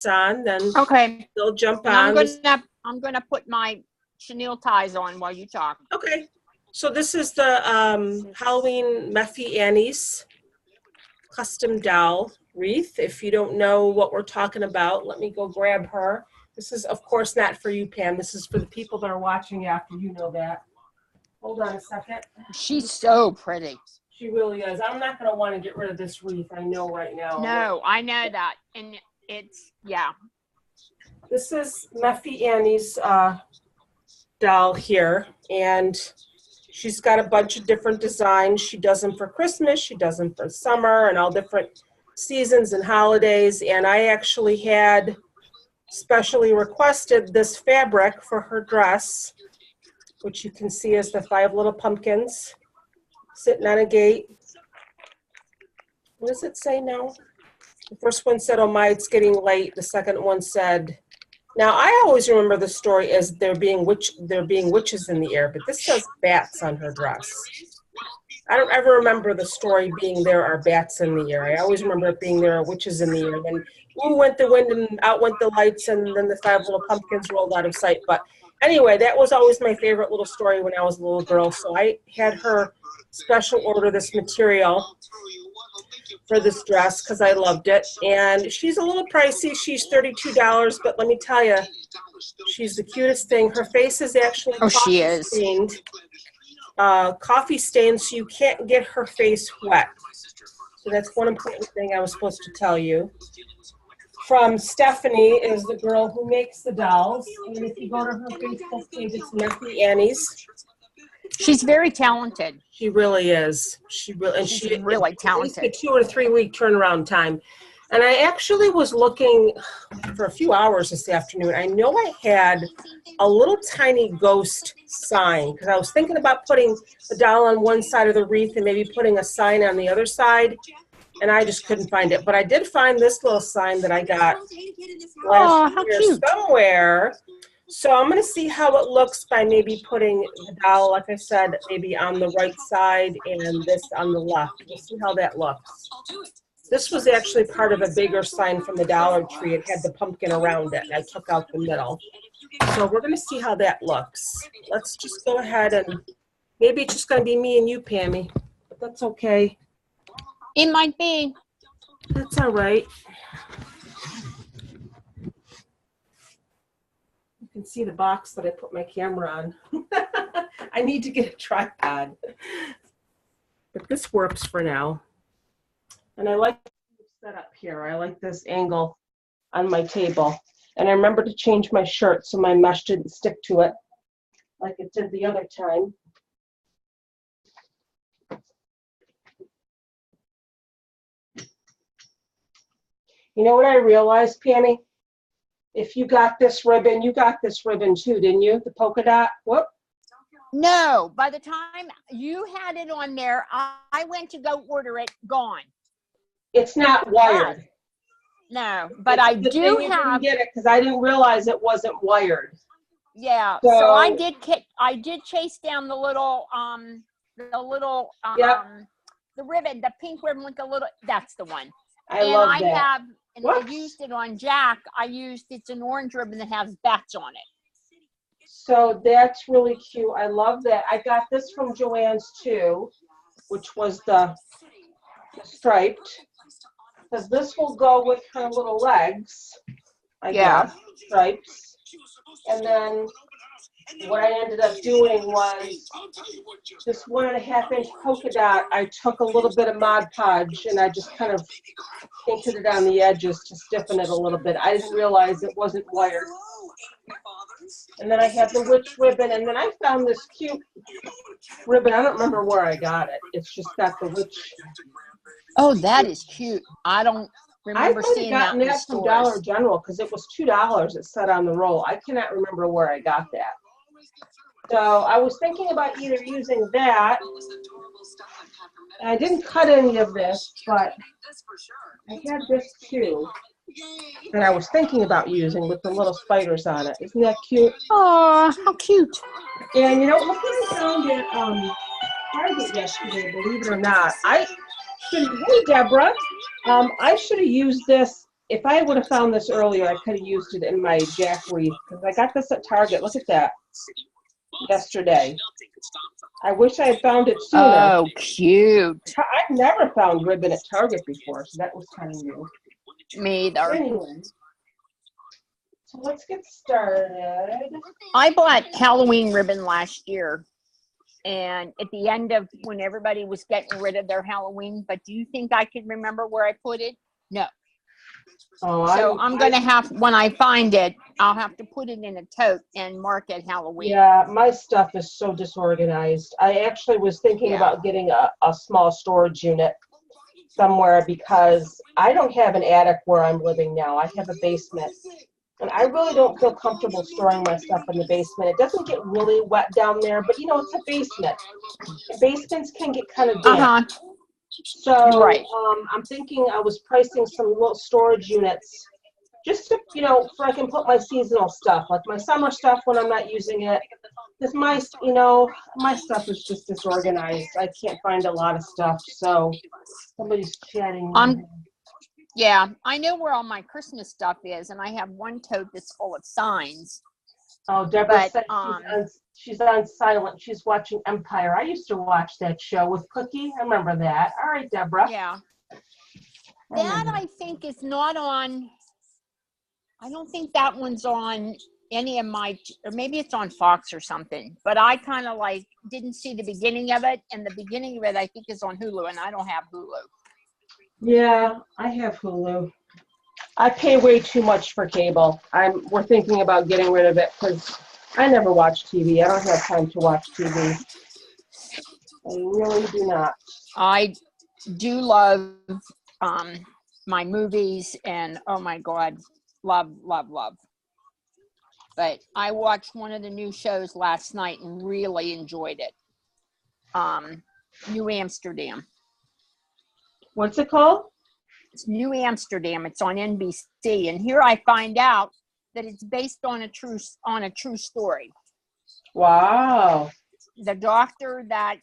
on, then okay, they'll jump and on. I'm gonna put my chenille ties on while you talk. Okay, so this is the Halloween Meffyannie's custom doll wreath. If you don't know what we're talking about, let me go grab her. This is, of course, not for you, Pam. This is for the people that are watching after you know that. Hold on a second. She's so pretty. She really is. I'm not going to want to get rid of this wreath, I know right now. No, I know that. And it's, yeah. This is Meffyannie's doll here, and she's got a bunch of different designs. She does them for Christmas, she does them for summer, and all different seasons and holidays. And I actually had specially requested this fabric for her dress, which you can see is the 5 little pumpkins sitting on a gate. What does it say now? The first one said, "Oh my, it's getting late." The second one said, now I always remember the story as there being witches in the air, but this says bats on her dress. I don't ever remember the story being there are bats in the air. I always remember it being there are witches in the air. Then ooh went the wind and out went the lights, and then the 5 little pumpkins rolled out of sight. But anyway, that was always my favorite little story when I was a little girl. So I had her special order this material for this dress because I loved it. And she's a little pricey. She's $32, but let me tell you, she's the cutest thing. Her face is actually stained. Coffee stained, so you can't get her face wet. So that's one important thing I was supposed to tell you. From Stephanie is the girl who makes the dolls. And if you go to her Facebook page, it's Meffyannie's. She's very talented. She really is. She's really talented. It's a 2 or 3 week turnaround time. And I actually was looking for a few hours this afternoon. I know I had a little tiny ghost sign because I was thinking about putting the doll on one side of the wreath and maybe putting a sign on the other side. And I just couldn't find it. But I did find this little sign that I got last year somewhere. So I'm going to see how it looks by maybe putting the doll, like I said, maybe on the right side and this on the left. We'll see how that looks. This was actually part of a bigger sign from the Dollar Tree. It had the pumpkin around it, and I took out the middle. So we're going to see how that looks. Let's just go ahead and maybe it's just going to be me and you, Pammy. But that's okay. It might be. That's all right. You can see the box that I put my camera on. I need to get a tripod. But this works for now. And I like the setup here. I like this angle on my table. And I remember to change my shirt so my mesh didn't stick to it like it did the other time. You know what I realized, Pammy? If you got this ribbon, you got this ribbon too, didn't you? The polka dot? Whoop. No, by the time you had it on there, I went to go order it, gone. It's not wired. No, but I do have. Get it because I didn't realize it wasn't wired. Yeah, so I did chase down the little yep. The ribbon, the pink ribbon, like a little. That's the one. I love that. I used it on Jack. It's an orange ribbon that has bats on it. So that's really cute. I love that. I got this from Joann's too, which was the striped. Because this will go with her little legs. I got stripes. And then what I ended up doing was this 1.5 inch polka dot. I took a little bit of Mod Podge and I just kind of painted it on the edges to stiffen it a little bit. I didn't realize it wasn't wired. And then I had the witch ribbon, and then I found this cute ribbon. I don't remember where I got it. It's just got the witch. Oh, that is cute. I don't remember seeing that in the stores. From Dollar General because it was $2. It said on the roll. I cannot remember where I got that. So I was thinking about either using that. And I didn't cut any of this, but I had this too. And I was thinking about using with the little spiders on it. Isn't that cute? Oh, how cute. And you know, look what I found at Target yesterday, believe it or not. Hey, Deborah, I should have used this if I would have found this earlier, I could have used it in my Jack wreath, because I got this at Target. Look at that. Yesterday. I wish I had found it sooner. Oh, cute. I've never found ribbon at Target before, so that was kind of new. Me either. Anyway, so let's get started. I bought Halloween ribbon last year, and at the end of when everybody was getting rid of their Halloween, but do you think I could remember where I put it? No. Oh, So I'm going to have, when I find it, I'll have to put it in a tote and mark it Halloween. Yeah, my stuff is so disorganized. I actually was thinking about getting a small storage unit somewhere, because I don't have an attic where I'm living now. I have a basement. And I really don't feel comfortable storing my stuff in the basement. It doesn't get really wet down there, but you know, it's a basement. Basements can get kind of damp. So Right. I'm thinking I was pricing some little storage units just to, you know, so I can put my seasonal stuff, like my summer stuff when I'm not using it. Because my, you know, my stuff is just disorganized. I can't find a lot of stuff. So somebody's chatting. Yeah, I know where all my Christmas stuff is, and I have one tote that's full of signs. Oh, Deborah said she's on silent. She's watching Empire. I used to watch that show with Cookie. I remember that. All right, Deborah. Yeah. That I think is not on, I don't think that one's on any of my, or maybe it's on Fox or something, but I kind of like didn't see the beginning of it, and the beginning of it I think is on Hulu, and I don't have Hulu. Yeah, I have Hulu. I pay way too much for cable. We're thinking about getting rid of it because I never watch TV. I don't have time to watch TV. I really do not. I do love my movies, and oh my God, love. But I watched one of the new shows last night and really enjoyed it. New Amsterdam. What's it called? It's New Amsterdam. It's on NBC, and here I find out that it's based on a true story. Wow. The doctor that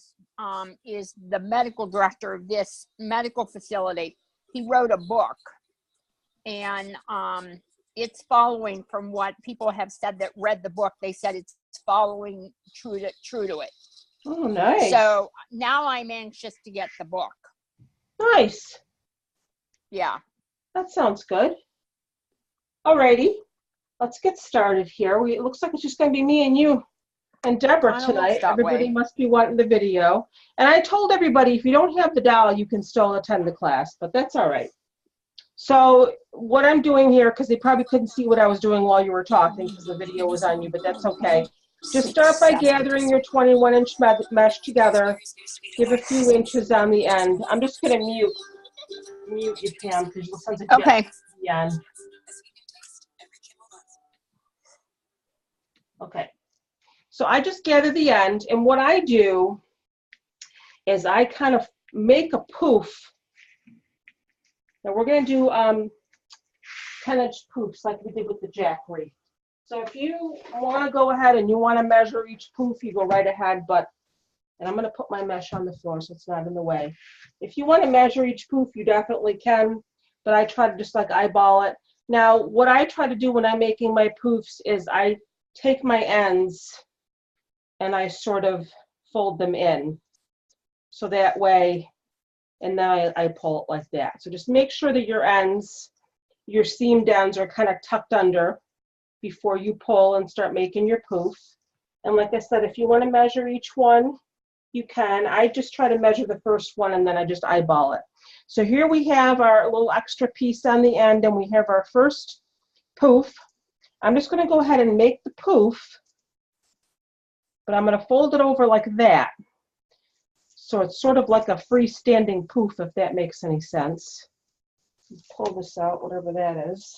is the medical director of this medical facility, he wrote a book, and it's following from what people have said that read the book. They said it's following true to it. Oh, nice. So now I'm anxious to get the book. Nice. Yeah. That sounds good. Alrighty. Let's get started here. It looks like it's just going to be me and you and Deborah tonight. Everybody must be wanting the video. And I told everybody, if you don't have the doll, you can still attend the class, but that's all right. So what I'm doing here, because they probably couldn't see what I was doing while you were talking because the video was on you, but that's okay. Just start by gathering your 21-inch mesh together. Give a few inches on the end. I'm just going to mute you, Pam, because you'll send it okay. Yeah. Okay. So I just gather the end, and what I do is I kind of make a poof. Now we're going to do 10-inch poofs like we did with the Jack wreath. So if you want to go ahead and you want to measure each poof, you go right ahead, and I'm going to put my mesh on the floor so it's not in the way. If you want to measure each poof, you definitely can, but I try to just like eyeball it. Now, what I try to do when I'm making my poofs is I take my ends and I sort of fold them in. So that way, and then I pull it like that. So just make sure that your ends, your seamed ends are kind of tucked under before you pull and start making your poof. And like I said, if you want to measure each one, you can. I just try to measure the first one and then I just eyeball it. So here we have our little extra piece on the end, and we have our first poof. I'm just going to go ahead and make the poof, but I'm going to fold it over like that. So it's sort of like a freestanding poof, if that makes any sense. Pull this out, whatever that is.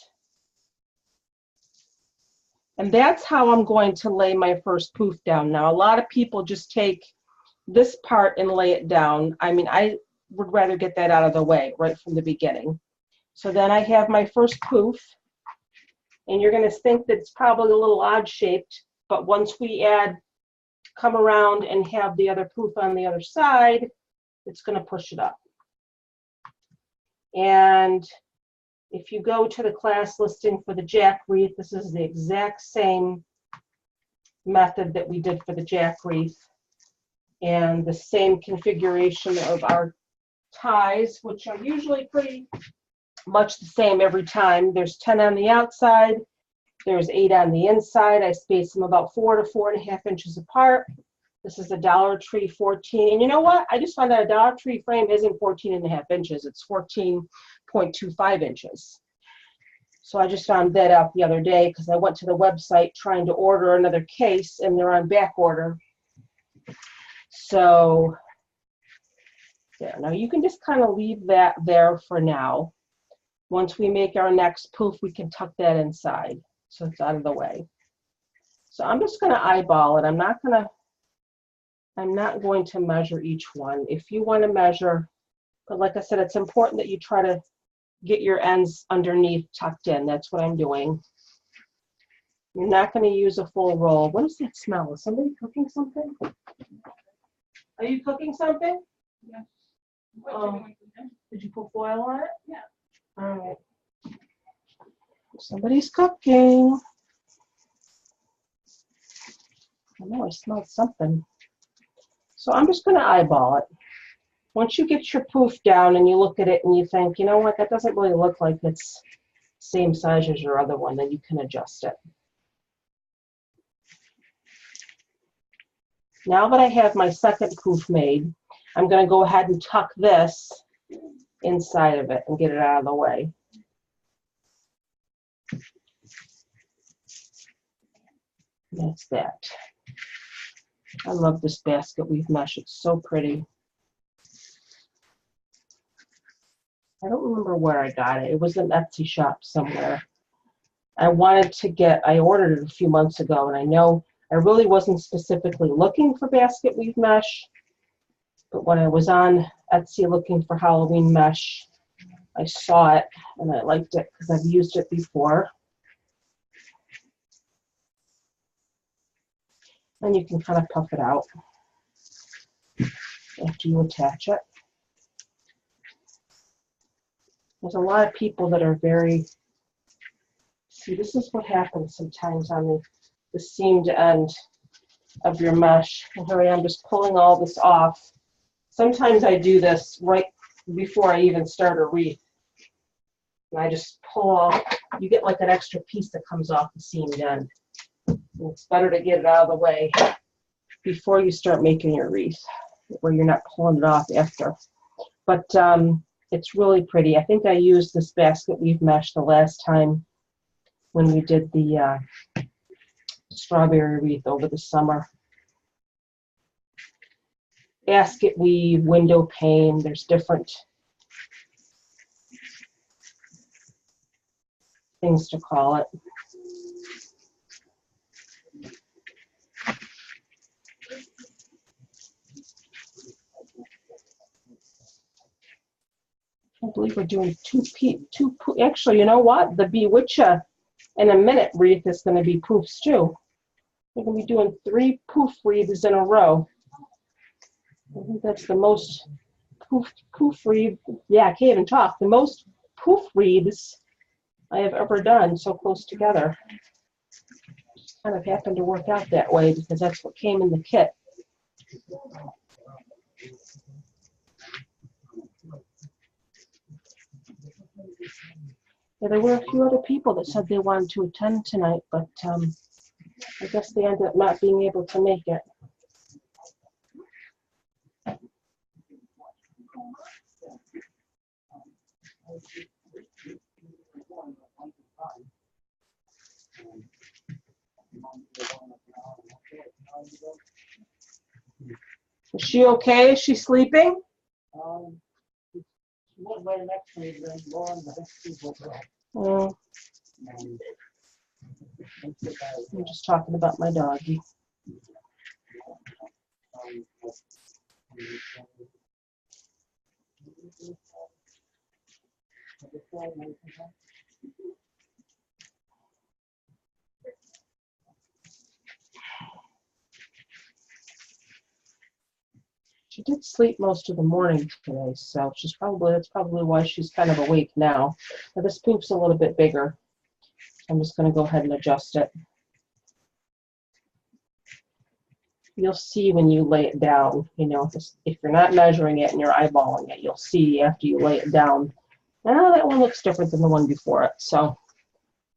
And that's how I'm going to lay my first poof down. Now, a lot of people just take this part and lay it down. I mean, I would rather get that out of the way right from the beginning. So then I have my first poof, and you're going to think that it's probably a little odd shaped, but once we come around and have the other poof on the other side, it's going to push it up. And if you go to the class listing for the jack wreath, this is the exact same method that we did for the jack wreath, and the same configuration of our ties, which are usually pretty much the same every time. There's 10 on the outside, there's 8 on the inside. I space them about 4 to 4.5 inches apart. This is a Dollar Tree 14, and you know what? I just found out a Dollar Tree frame isn't 14.5 inches, it's 14.25 inches. So I just found that out the other day because I went to the website trying to order another case, and they're on back order. So there. Now you can just kind of leave that there for now. Once we make our next poof, we can tuck that inside so it's out of the way. So I'm just going to eyeball it. I'm not going to measure each one. If you want to measure, but like I said, it's important that you try to get your ends underneath tucked in. That's what I'm doing. You're not going to use a full roll. What does that smell? Is somebody cooking something? Are you cooking something? Yeah. Oh, did you put foil on it? Yeah. All right. Somebody's cooking. I know I smelled something. So I'm just going to eyeball it. Once you get your poof down and you look at it and you think, you know what, that doesn't really look like it's same size as your other one, then you can adjust it. Now that I have my second poof made, I'm going to go ahead and tuck this inside of it and get it out of the way. That's that. I love this basket weave mesh. It's so pretty. I don't remember where I got it. It was an Etsy shop somewhere. I ordered it a few months ago, and I know I really wasn't specifically looking for basket weave mesh, but when I was on Etsy looking for Halloween mesh, I saw it and I liked it because I've used it before. And you can kind of puff it out after you attach it. There's a lot of people that are very, see, this is what happens sometimes on the seamed end of your mesh. And here I am just pulling all this off. Sometimes I do this right before I even start a wreath. And I just pull off, you get like an extra piece that comes off the seamed end. And it's better to get it out of the way before you start making your wreath, where you're not pulling it off after. But it's really pretty. I think I used this basket weave mesh the last time when we did the strawberry wreath over the summer. Basket weave, window pane, there's different things to call it. I can't believe we're doing actually, you know what? The Bewitcha in a minute wreath is going to be poofs too. We're going to be doing 3 poof wreaths in a row. I think that's the most poof wreath. Yeah, I can't even talk. The most poof wreaths I have ever done so close together. Kind of happened to work out that way because that's what came in the kit. Yeah, there were a few other people that said they wanted to attend tonight, but I guess they ended up not being able to make it. Is she okay? Is she sleeping? Oh. I'm just talking about my doggie. She did sleep most of the morning today, so that's probably why she's kind of awake now. But this poop's a little bit bigger. I'm just going to go ahead and adjust it. You'll see when you lay it down, you know, if you're not measuring it and you're eyeballing it, you'll see after you lay it down, oh, that one looks different than the one before it. So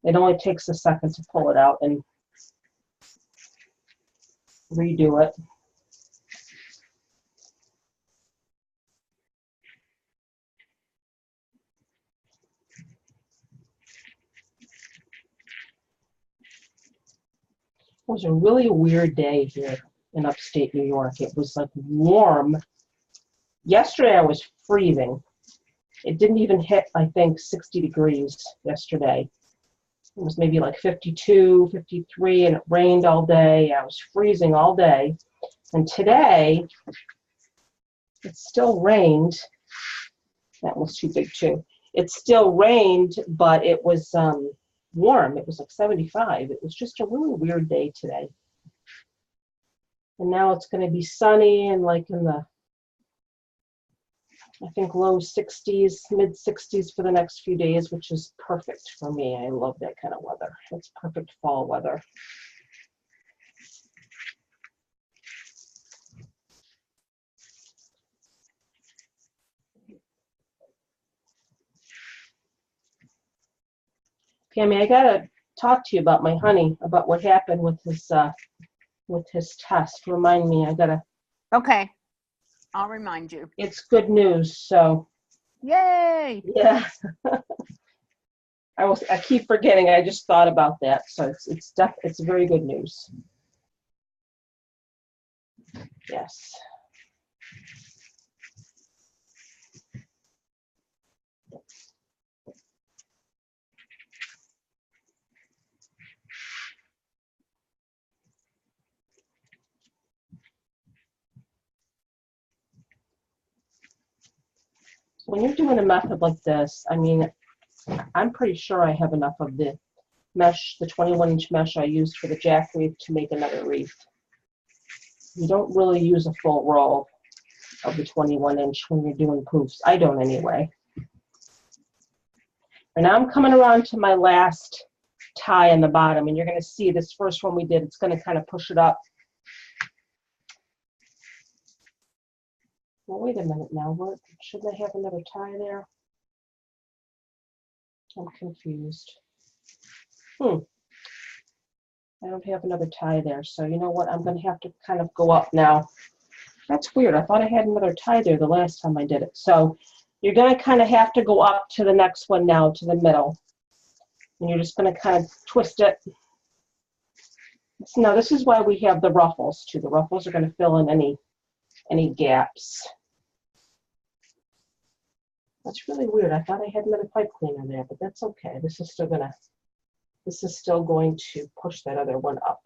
it only takes a second to pull it out and redo it. It was a really weird day here in upstate New York. It was like warm. Yesterday I was freezing. It didn't even hit, I think, 60 degrees yesterday. It was maybe like 52, 53, and it rained all day. I was freezing all day. And today, it still rained. That was too big too. It still rained, but it was warm. It was like 75. It was just a really weird day today. And now it's going to be sunny and like in the, I think, low 60s, mid 60s for the next few days, which is perfect for me. I love that kind of weather. It's perfect fall weather. Pammy, I gotta talk to you about my honey, about what happened with his test. Remind me. I gotta. Okay, I'll remind you. It's good news. So. Yay! Yeah. I keep forgetting. I just thought about that. So it's very good news. Yes. When you're doing a method like this, I mean, I'm pretty sure I have enough of the mesh, the 21-inch mesh I used for the jack wreath to make another wreath. You don't really use a full roll of the 21-inch when you're doing poofs. I don't anyway. And now I'm coming around to my last tie in the bottom, and you're going to see this first one we did, it's going to kind of push it up. Well, wait a minute now. Shouldn't I have another tie there? I'm confused. I don't have another tie there, so you know what? I'm going to have to kind of go up now. That's weird. I thought I had another tie there the last time I did it. So you're going to kind of have to go up to the next one now, to the middle. And you're just going to kind of twist it. Now, this is why we have the ruffles, too. The ruffles are going to fill in any gaps. That's really weird. I thought I had another pipe cleaner there, but that's okay. This is still going to push that other one up.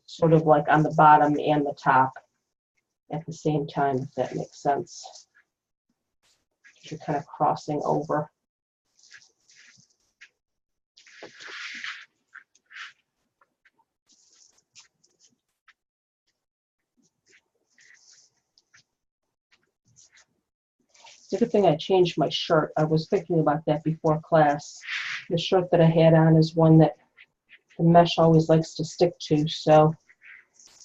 Sort of like on the bottom and the top at the same time, if that makes sense. You're kind of crossing over. It's a good thing I changed my shirt. I was thinking about that before class. The shirt that I had on is one that the mesh always likes to stick to, so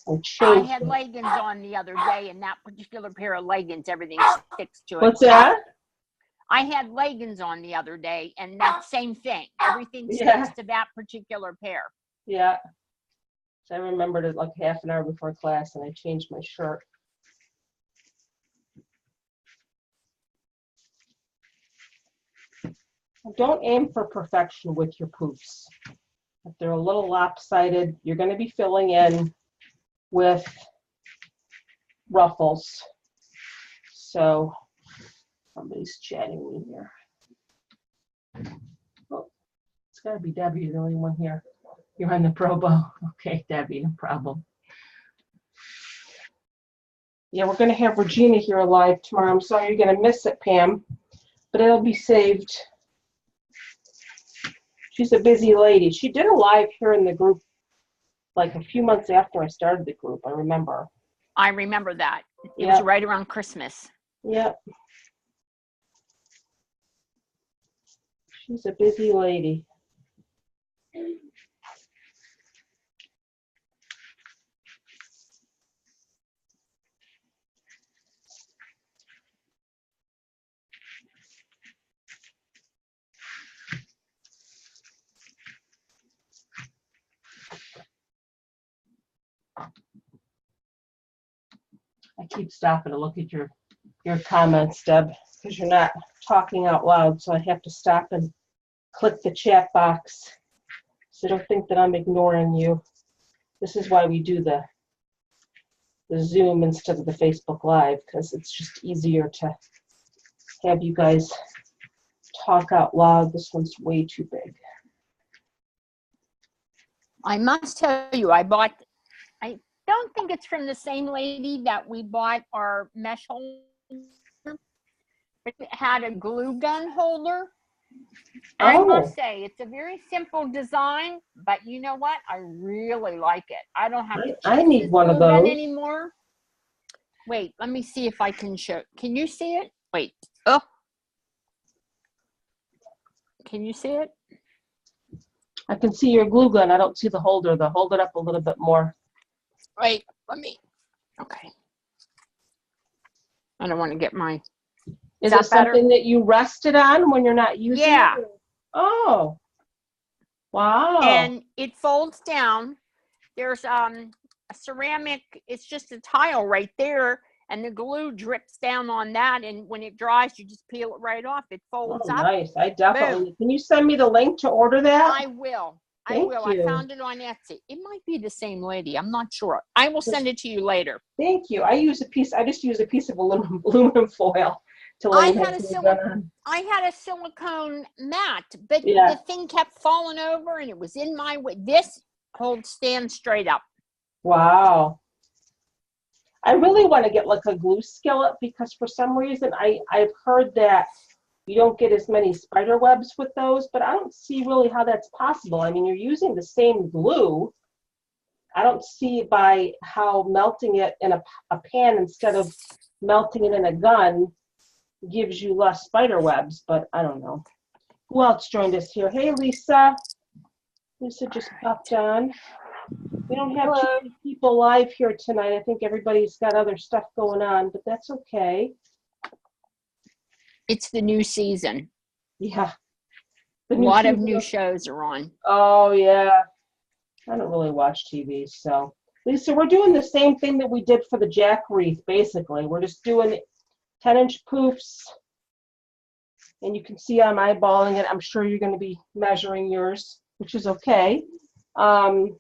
I changed. I had leggings on the other day, and that particular pair of leggings, everything sticks to it. What's that? I had leggings on the other day, and that same thing. Everything sticks to that particular pair. Yeah. So I remembered it like half an hour before class, and I changed my shirt. Don't aim for perfection with your poofs. If they're a little lopsided, you're going to be filling in with ruffles. So somebody's chatting me here. Oh, it's got to be Debbie, you're the only one here. You're on the Probo. Okay, Debbie, no problem. Yeah, we're going to have Regina here live tomorrow. I'm sorry you're going to miss it, Pam, but it'll be saved. She's a busy lady. She did a live here in the group like a few months after I started the group, I remember. I remember that. It Yeah. was right around Christmas. Yep. She's a busy lady. I keep stopping to look at your comments, Deb, because you're not talking out loud, so I have to stop and click the chat box. So don't think that I'm ignoring you. This is why we do the Zoom instead of the Facebook Live, because it's just easier to have you guys talk out loud. This one's way too big. I must tell you, I don't think it's from the same lady that we bought our mesh holder, but it had a glue gun holder. I must say, it's a very simple design, but you know what? I really like it. I don't have to I need one of glue gun those anymore. Wait, let me see if I can show. Can you see it? Wait. Oh. Can you see it? I can see your glue gun. I don't see the holder, though. Hold it up a little bit more. Wait, let me. Okay. I don't want to get my. Is it something that you rested on when you're not using it? Oh. Wow. And it folds down. There's a ceramic, it's just a tile right there, and the glue drips down on that, and when it dries, you just peel it right off. It folds up. Nice. I definitely. Boom. Can you send me the link to order that? I will. Thank you. I found it on Etsy. It might be the same lady. I'm not sure. I will send it to you later. Thank you. I just use a piece of aluminum foil to lay I had a silicone mat, but the thing kept falling over, and it was in my way. This stands straight up. Wow. I really want to get like a glue skillet, because for some reason I've heard that you don't get as many spider webs with those, but I don't see really how that's possible. I mean, you're using the same glue. I don't see by how melting it in a pan instead of melting it in a gun gives you less spider webs, but I don't know. Who else joined us here? Hey, Lisa. Lisa just popped on. We don't have too many people live here tonight. I think everybody's got other stuff going on, but that's okay. It's the new season. Yeah. A lot of new shows are on. Oh, yeah. I don't really watch TV, so. Lisa, we're doing the same thing that we did for the Jack wreath, basically. We're just doing 10-inch poofs, and you can see I'm eyeballing it. I'm sure you're going to be measuring yours, which is okay. 10-inch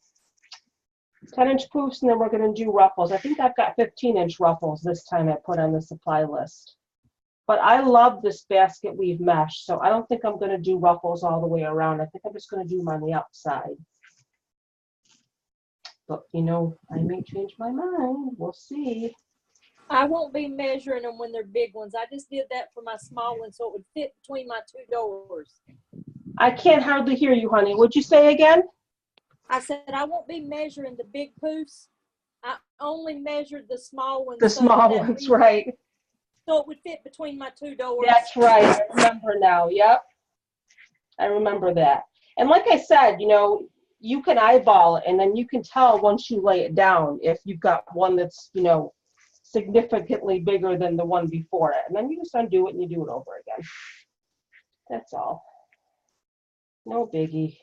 poofs, and then we're going to do ruffles. I think I've got 15-inch ruffles this time I put on the supply list. But I love this basket weave mesh, so I don't think I'm going to do ruffles all the way around. I think I'm just going to do them on the outside. But, you know, I may change my mind. We'll see. I won't be measuring them when they're big ones. I just did that for my small ones so it would fit between my two doors. I can't hardly hear you, honey. What'd you say again? I said I won't be measuring the big poofs. I only measured the small ones. The small ones, right. So it would fit between my two doors. That's right. I remember now. Yep. I remember that. And like I said, you know, you can eyeball it, and then you can tell once you lay it down if you've got one that's, you know, significantly bigger than the one before it. And then you just undo it and you do it over again. That's all. No biggie.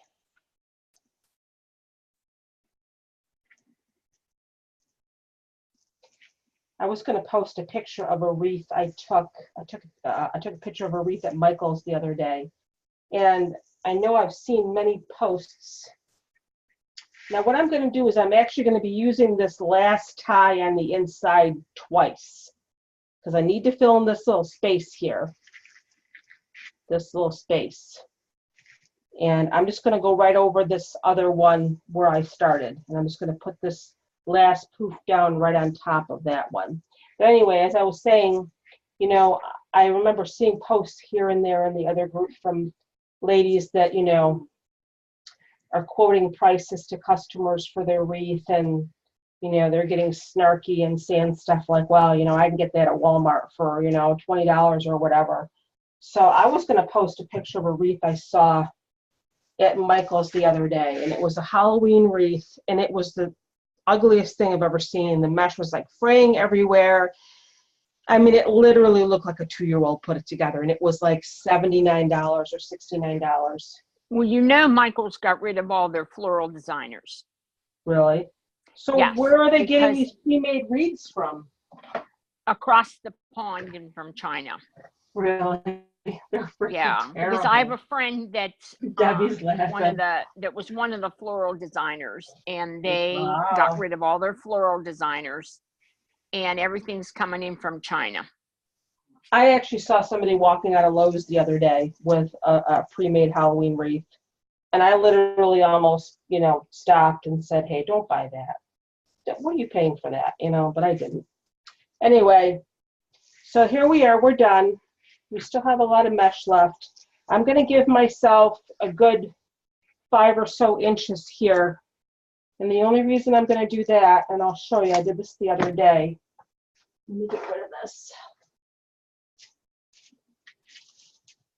I was going to post a picture of a wreath I took a picture of a wreath at Michael's the other day, and I know I've seen many posts. Now what I'm going to do is I'm actually going to be using this last tie on the inside twice, because I need to fill in this little space here, this little space, and I'm just going to go right over this other one where I started, and I'm just going to put this last poof down right on top of that one. But anyway, as I was saying, you know, I remember seeing posts here and there in the other group from ladies that, you know, are quoting prices to customers for their wreath, and they're getting snarky and saying stuff like, well, I can get that at Walmart for, $20 or whatever. So I was going to post a picture of a wreath I saw at Michael's the other day, and it was a Halloween wreath, and it was the ugliest thing I've ever seen. The mesh was like fraying everywhere. I mean, it literally looked like a 2-year-old put it together, and it was like $79 or $69. Well, Michael's got rid of all their floral designers. Really? So yes, where are they getting these pre-made wreaths from? Across the pond and from China. Really? Yeah, terrible. because I have a friend that's Debbie's laughing. that was one of the floral designers, and they Wow. got rid of all their floral designers, and everything's coming in from China. I actually saw somebody walking out of Lowe's the other day with a pre-made Halloween wreath, and I literally almost, stopped and said, hey, don't buy that. What are you paying for that? But I didn't. Anyway, so here we are. We're done. We still have a lot of mesh left. I'm going to give myself a good 5 or so inches here. And the only reason I'm going to do that, and I'll show you, I did this the other day. Let me get rid of this.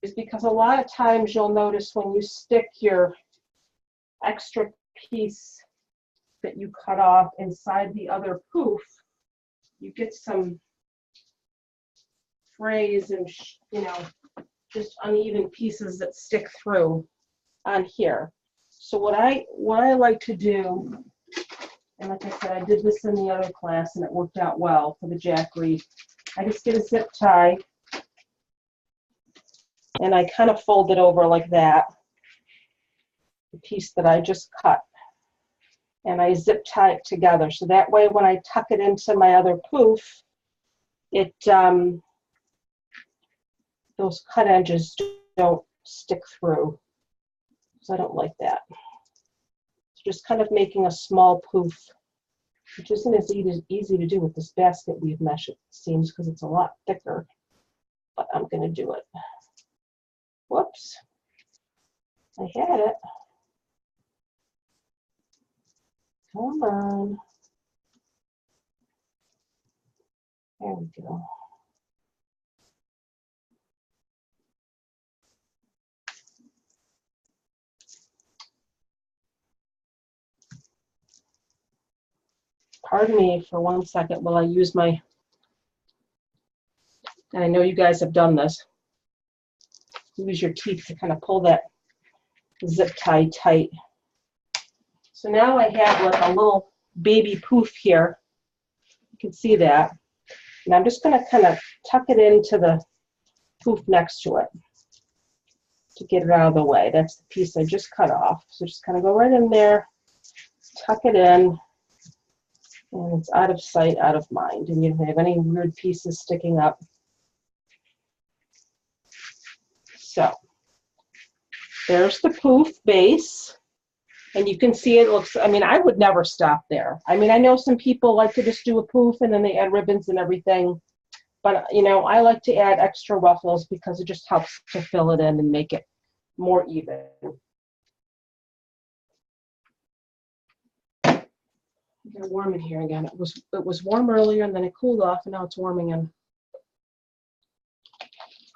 Is because a lot of times you'll notice when you stick your extra piece that you cut off inside the other poof, you get some frays and just uneven pieces that stick through on here. So what I like to do, and like I said, I did this in the other class and it worked out well for the jack wreath. I just get a zip tie and I kind of fold it over like that, the piece that I just cut, and I zip tie it together. So that way when I tuck it into my other poof, it those cut edges don't stick through. So I don't like that. So just kind of making a small poof, which isn't as easy to do with this basket weave mesh, it seems, because it's a lot thicker, but I'm going to do it. Whoops. I had it. Come on. There we go. Pardon me for 1 second while I use my, and I know you guys have done this, use your teeth to kind of pull that zip tie tight. So now I have like a little baby poof here. You can see that. And I'm just going to kind of tuck it into the poof next to it to get it out of the way. That's the piece I just cut off. So just kind of go right in there, tuck it in, and it's out of sight, out of mind. And you don't have any weird pieces sticking up. So there's the poof base. And you can see it looks, I mean, I would never stop there. I mean, I know some people like to just do a poof and then they add ribbons and everything. But, I like to add extra ruffles because it just helps to fill it in and make it more even. It's warm in here again. It was warm earlier and then it cooled off and now it's warming in.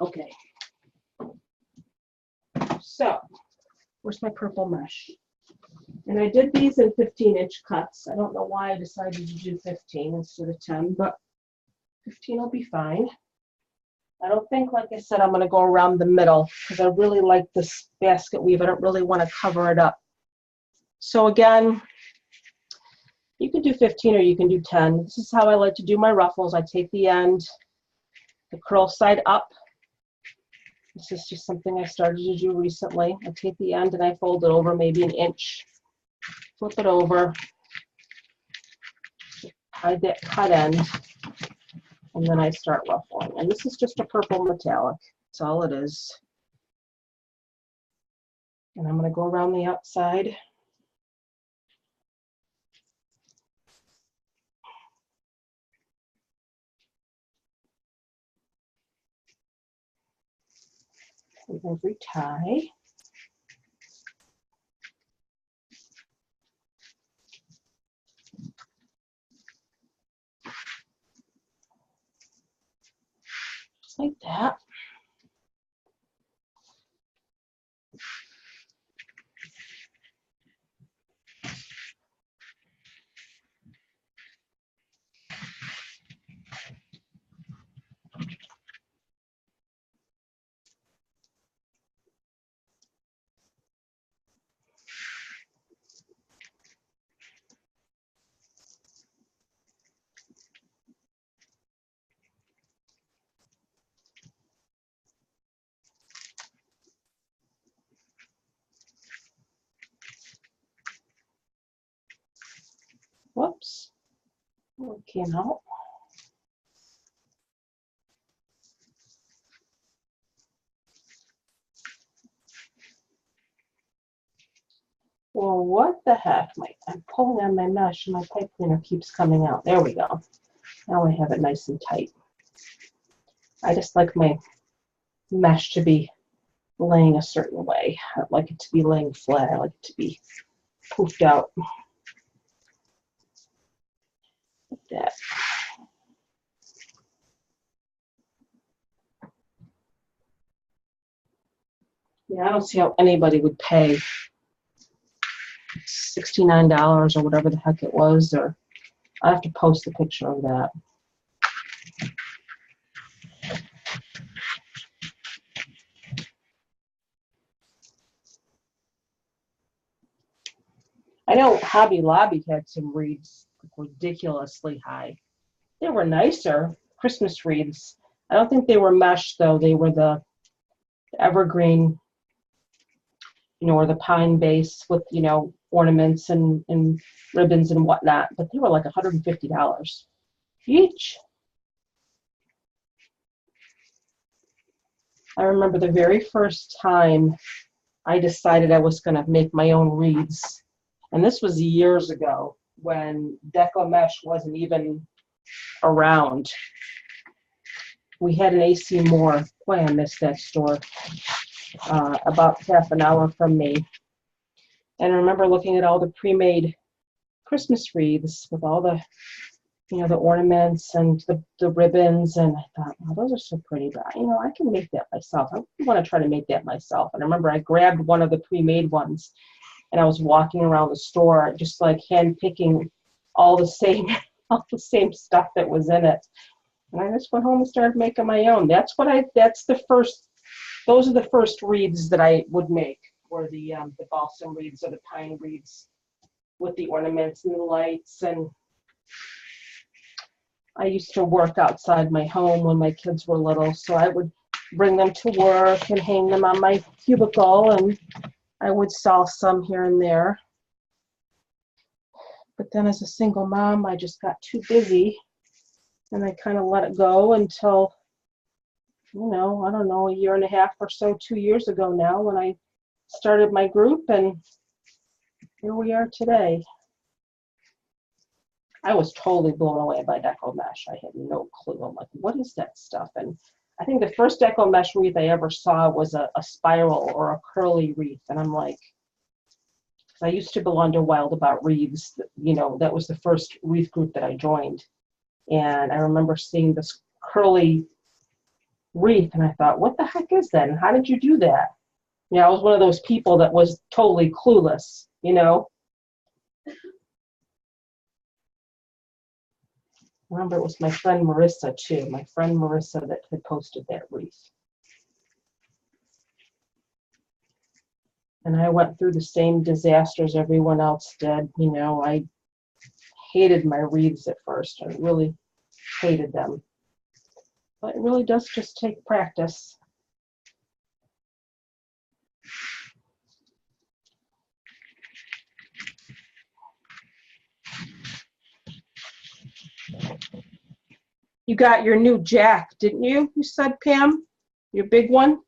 Okay. So, where's my purple mesh? And I did these in 15-inch cuts. I don't know why I decided to do 15 instead of 10, but 15 will be fine. I don't think, like I said, I'm going to go around the middle because I really like this basket weave. I don't really want to cover it up. So again, you can do 15 or you can do 10. This is how I like to do my ruffles. I take the end, the curl side up. This is just something I started to do recently. I take the end and I fold it over maybe an inch. Flip it over. Hide that cut end. And then I start ruffling. And this is just a purple metallic. That's all it is. And I'm going to go around the outside. With every tie. Whoops. It came out. Well, what the heck? I'm pulling on my mesh and my pipe cleaner keeps coming out. There we go. Now I have it nice and tight. I just like my mesh to be laying a certain way. I don't like it to be laying flat. I like it to be poofed out. Like that. Yeah, I don't see how anybody would pay $69 or whatever the heck it was, or I have to post a picture of that. I know Hobby Lobby had some wreaths ridiculously high. They were nicer, Christmas wreaths. I don't think they were mesh though. They were the evergreen, or the pine base with, ornaments and ribbons and whatnot. But they were like $150 each. I remember the very first time I decided I was going to make my own wreaths. And this was years ago when Deco Mesh wasn't even around. We had an AC Moore. Boy, I missed that store. About half an hour from me. And I remember looking at all the pre-made Christmas wreaths with all the, the ornaments and the ribbons. And I thought, wow, those are so pretty. But, I can make that myself. I want to try to make that myself. And I remember I grabbed one of the pre-made ones. And I was walking around the store, just like hand-picking all the same stuff that was in it. And I just went home and started making my own. Those are the first wreaths that I would make, were the balsam wreaths or the pine wreaths with the ornaments and the lights. And I used to work outside my home when my kids were little, so I would bring them to work and hang them on my cubicle, and I would sell some here and there. But then as a single mom, I just got too busy, and I kind of let it go until, I don't know, a year and a half or so, 2 years ago now, when I started my group, and here we are today. I was totally blown away by Deco Mesh. I had no clue. I'm like, what is that stuff? And I think the first Deco Mesh wreath I ever saw was a spiral or a curly wreath. And I'm like, I used to belong to Wild About Wreaths. That was the first wreath group that I joined. And I remember seeing this curly wreath, and I thought, what the heck is that? And how did you do that? I was one of those people that was totally clueless, I remember it was my friend Marissa, too. My friend Marissa that had posted that wreath. And I went through the same disasters everyone else did. I hated my wreaths at first. I really hated them. But it really does just take practice. You got your new jack, didn't you? You said, Pam? Your big one?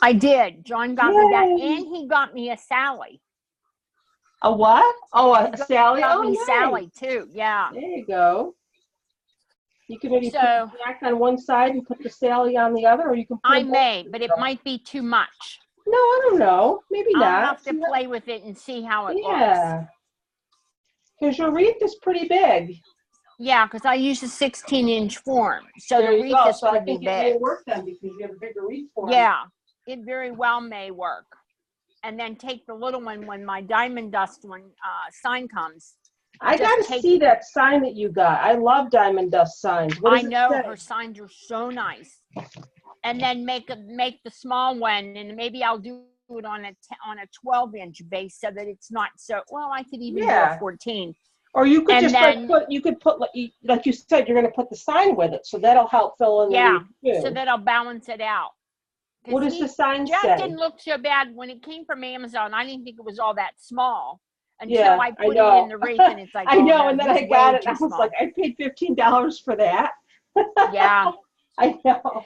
I did. John got me that, Yay. and he got me a Sally. A what? Oh, a Sally? Got Oh, me nice. Sally too. Yeah. There you go. You can maybe put the jack on one side and put the Sally on the other, or you can put I may, but it might be too much. No, I don't know. Maybe not. I'll have to play with it and see how it looks. Yeah. Because your wreath is pretty big. Yeah, because I use a 16-inch form, so There the you wreath go. is So I pretty think it may big. work then because you have a bigger wreath form. Yeah. it very well may work. And then take the little one when my diamond dust one sign comes. I got to see that sign that you got. I love diamond dust signs. What does I know it say? her signs are so nice. And then make the small one, and maybe I'll do it on a 12-inch base so that it's not so. Well, I could even do a 14. Or you could and just then, like put like you said, you're going to put the sign with it, so that'll help fill in the leaf too. So that'll balance it out. What does the sign Jack say? didn't look so bad when it came from Amazon. I didn't think it was all that small until I put it in the wreath, and it's like, I know. no, And then I got it, and I was like, I paid $15 for that. Yeah, I know.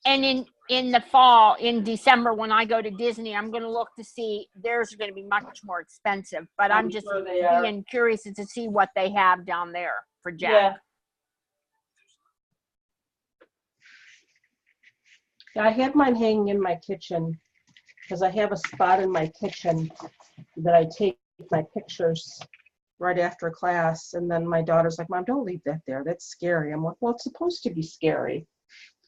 And in the fall, in December, when I go to Disney, I'm going to look to see. Theirs are going to be much more expensive, but I'm just being curious to see what they have down there for Jack. Yeah. I have mine hanging in my kitchen because I have a spot in my kitchen that I take my pictures right after class. And then my daughter's like, Mom, don't leave that there. That's scary. I'm like, well, it's supposed to be scary.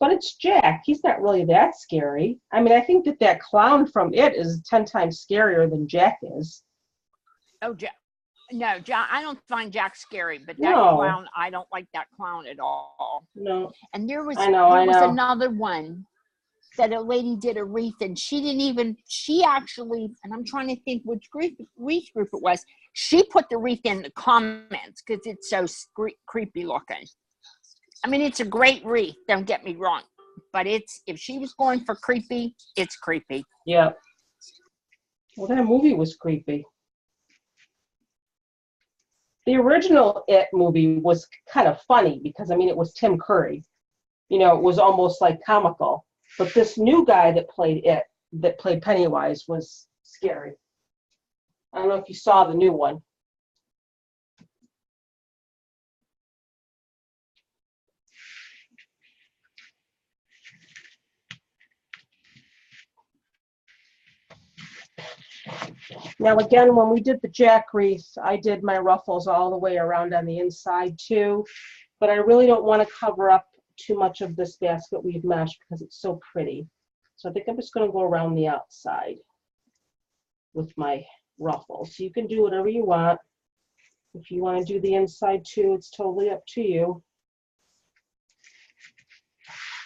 But it's Jack. He's not really that scary. I mean, I think that clown from It is 10 times scarier than Jack is. Oh, Jack. No, Jack. I don't find Jack scary, but that clown, I don't like that clown at all. No. And there was another one that a lady did a wreath, and she actually, and I'm trying to think which wreath group it was, she put the wreath in the comments because it's so creepy looking. I mean, it's a great wreath, don't get me wrong, but if she was going for creepy, it's creepy. Yeah. Well, that movie was creepy. The original It movie was kind of funny because, I mean, it was Tim Curry. You know, it was almost like comical. But this new guy that played Pennywise, was scary. I don't know if you saw the new one. Now, again, when we did the Jack wreath, I did my ruffles all the way around on the inside too, but I really don't want to cover up too much of this basket weave mesh because it's so pretty. So I think I'm just going to go around the outside with my ruffles. So you can do whatever you want. If you want to do the inside too, it's totally up to you.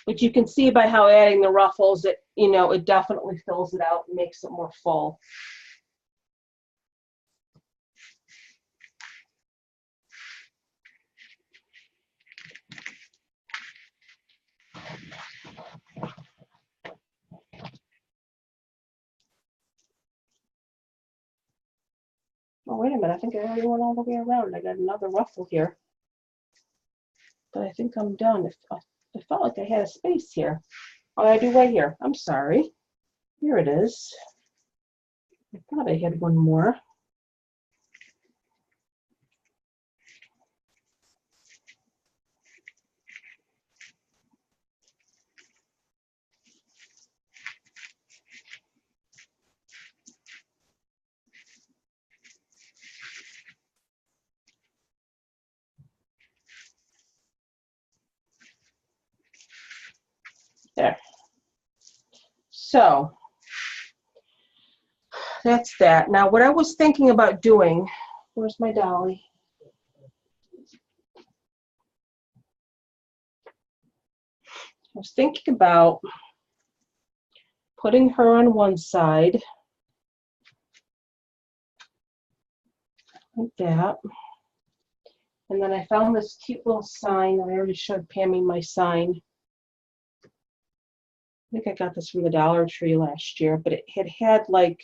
But you can see by how adding the ruffles, it definitely fills it out and makes it more full. Oh, wait a minute. I think I already went all the way around. I got another ruffle here. But I think I'm done. I felt like I had a space here. Oh, I do right here. I'm sorry. Here it is. I thought I had one more. There. So that's that. Now, what I was thinking about doing, where's my dolly? I was thinking about putting her on one side, like that. And then I found this cute little sign. I already showed Pammy my sign. I think I got this from the Dollar Tree last year, but it had like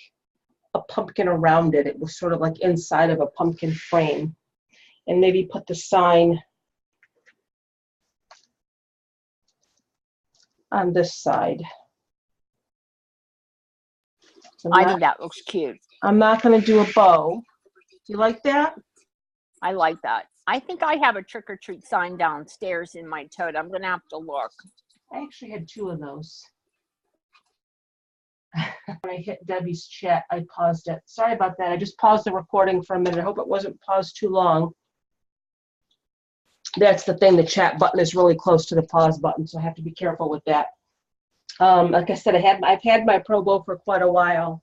a pumpkin around it. It was sort of like inside of a pumpkin frame. And maybe put the sign on this side. I think that looks cute. I'm not going to do a bow. Do you like that? I like that. I think I have a trick-or-treat sign downstairs in my tote. I'm going to have to look. I actually had 2 of those. When I hit Debbie's chat, I paused it. Sorry about that. I just paused the recording for a minute. I hope it wasn't paused too long. That's the thing. The chat button is really close to the pause button, so I have to be careful with that. Like I said, I've had my Pro Bowl for quite a while,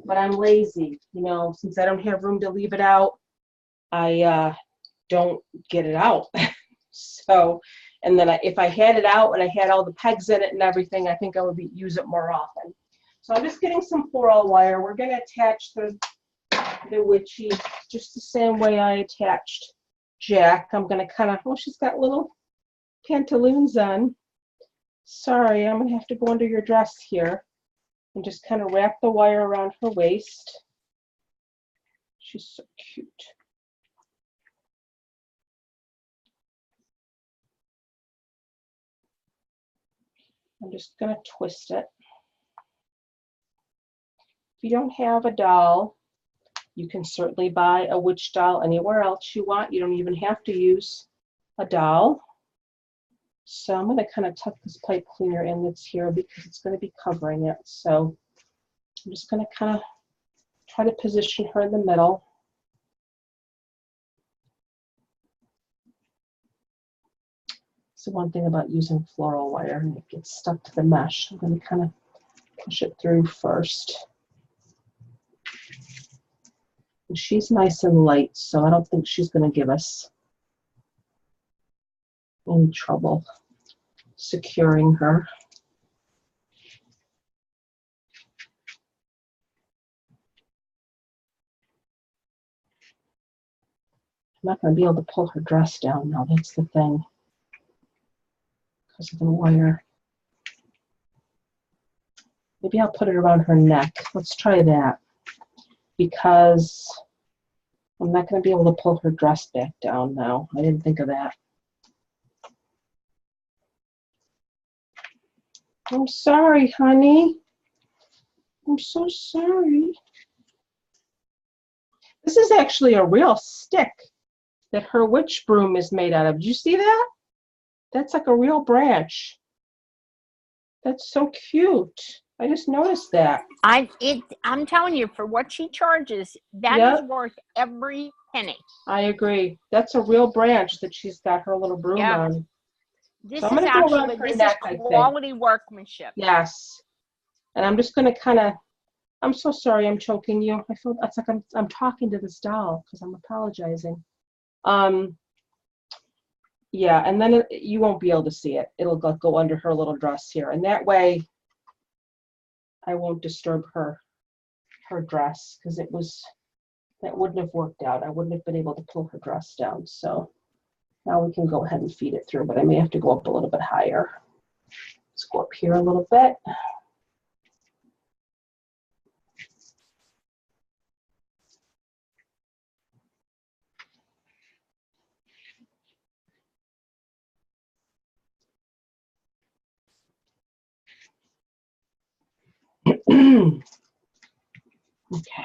but I'm lazy. You know, since I don't have room to leave it out, I don't get it out. So, and then if I had it out and I had all the pegs in it and everything, I think I would use it more often. So I'm just getting some floral wire. We're going to attach the witchy just the same way I attached Jack. I'm going to kind of, oh, she's got little pantaloons on. Sorry, I'm going to have to go under your dress here and just kind of wrap the wire around her waist. She's so cute. I'm just going to twist it. If you don't have a doll, you can certainly buy a witch doll anywhere else you want. You don't even have to use a doll. So I'm going to kind of tuck this pipe cleaner in that's here because it's going to be covering it. So I'm just going to kind of try to position her in the middle. So one thing about using floral wire, and it gets stuck to the mesh. I'm going to kind of push it through first. And she's nice and light, so I don't think she's going to give us any trouble securing her. I'm not going to be able to pull her dress down now. That's the thing. Because of the wire. Maybe I'll put it around her neck. Let's try that. Because I'm not going to be able to pull her dress back down now. I didn't think of that. I'm sorry, honey. I'm so sorry. This is actually a real stick that her witch broom is made out of. Did you see that? That's like a real branch. That's so cute. I just noticed that. I'm telling you, for what she charges, that is worth every penny. I agree. That's a real branch that she's got her little broom on. This so is actually quality workmanship. Yes. And I'm just going to kind of, I'm so sorry I'm choking you. I feel it's like I'm talking to this doll because I'm apologizing. Yeah, and then you won't be able to see it. It'll go under her little dress here. And that way I won't disturb her dress because that wouldn't have worked out. I wouldn't have been able to pull her dress down. So now we can go ahead and feed it through, but I may have to go up a little bit higher. Let's go up here a little bit. Okay.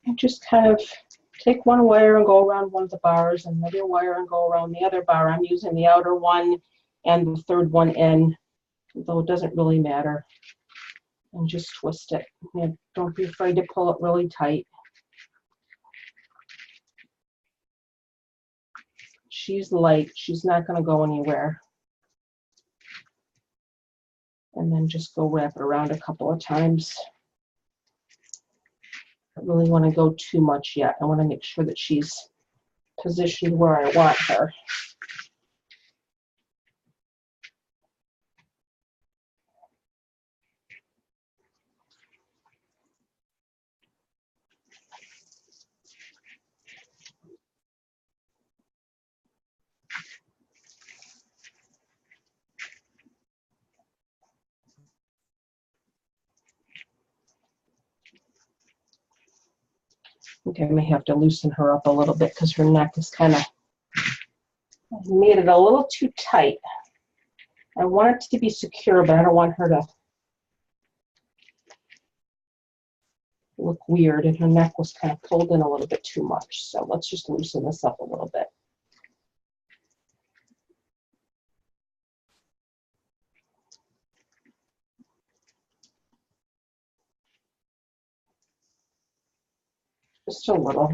And just kind of take one wire and go around one of the bars, and another wire and go around the other bar. I'm using the outer one and the third one in, though it doesn't really matter. And just twist it. And don't be afraid to pull it really tight. She's light. She's not going to go anywhere. And then just go wrap it around a couple of times. I don't really want to go too much yet. I want to make sure that she's positioned where I want her. Okay, I may have to loosen her up a little bit because her neck is kind of made it a little too tight. I want it to be secure, but I don't want her to look weird, and her neck was kind of pulled in a little bit too much. So let's just loosen this up a little bit. Just a little.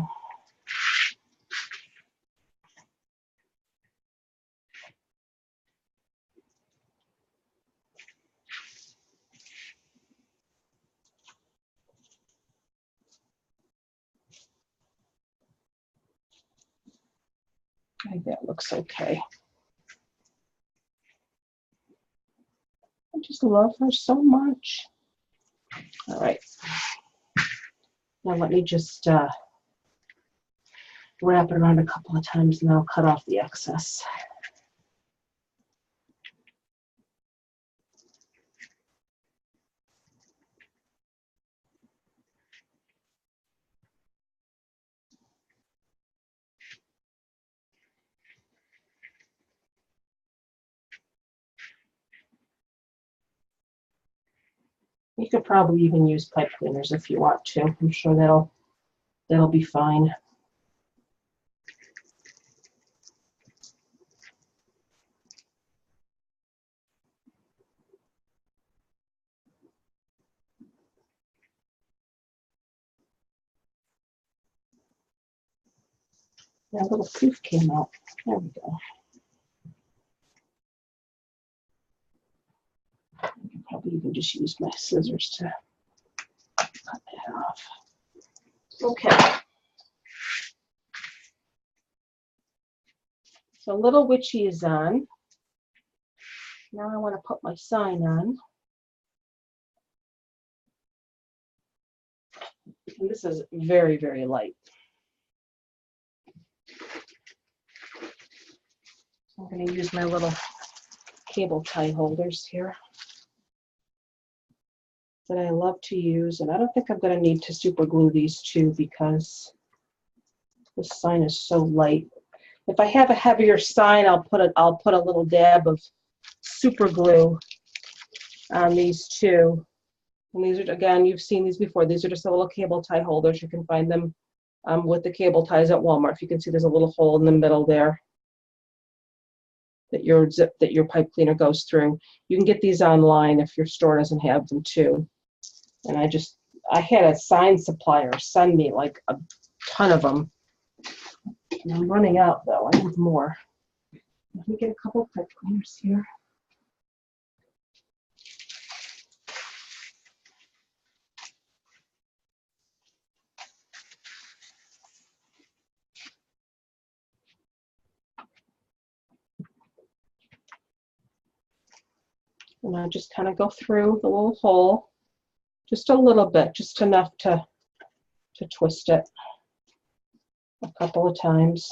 I think that looks okay. I just love her so much. All right. Now let me just wrap it around a couple of times and I'll cut off the excess. You could probably even use pipe cleaners if you want to. I'm sure that'll be fine. That little poof came out. There we go. I can probably even just use my scissors to cut that off. Okay. So Little Witchy is on. Now I want to put my sign on. And this is very, very light. I'm going to use my little cable tie holders here that I love to use. And I don't think I'm going to need to super glue these two because this sign is so light. If I have a heavier sign, I'll put a little dab of super glue on these two. And these are, again, you've seen these before. These are just the little cable tie holders. You can find them with the cable ties at Walmart. If you can see, there's a little hole in the middle there that your pipe cleaner goes through. You can get these online if your store doesn't have them too. And I had a sign supplier send me like a ton of them. And I'm running out though. I need more. Let me get a couple of pipe cleaners here. And I just kind of go through the little hole, just a little bit, just enough to twist it a couple of times.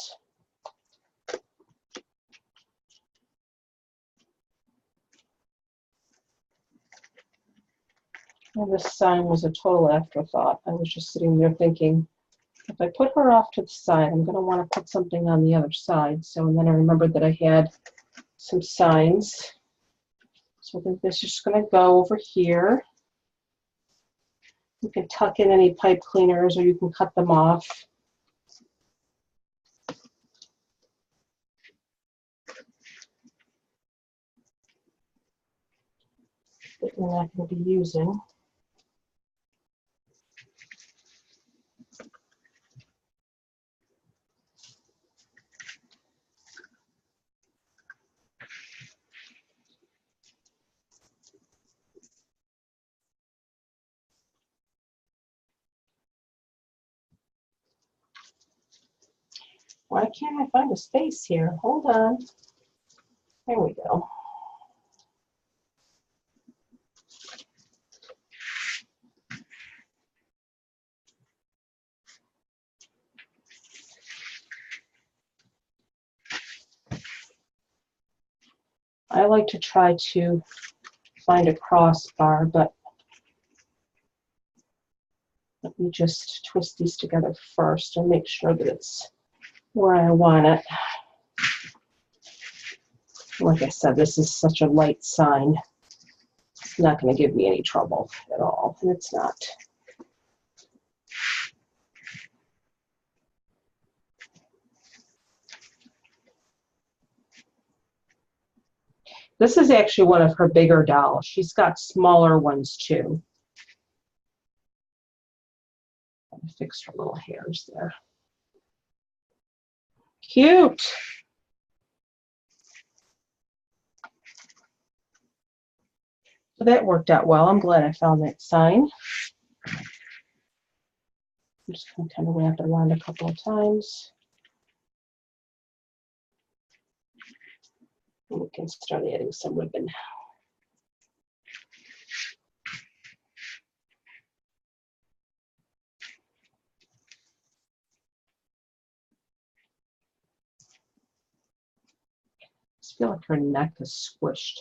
And this sign was a total afterthought. I was just sitting there thinking, if I put her off to the side, I'm going to want to put something on the other side. So, and then I remembered that I had some signs. So I think this is just going to go over here. You can tuck in any pipe cleaners or you can cut them off. That you're not going to be using. Why can't I find a space here? Hold on. There we go. I like to try to find a crossbar, but let me just twist these together first and make sure that it's where I want it. Like I said, this is such a light sign. It's not going to give me any trouble at all, and it's not. This is actually one of her bigger dolls. She's got smaller ones too. to fix her little hairs there. Cute. So that worked out well. I'm glad I found that sign. I'm just going to kind of wrap it around a couple of times. And we can start adding some ribbon. I just feel like her neck is squished.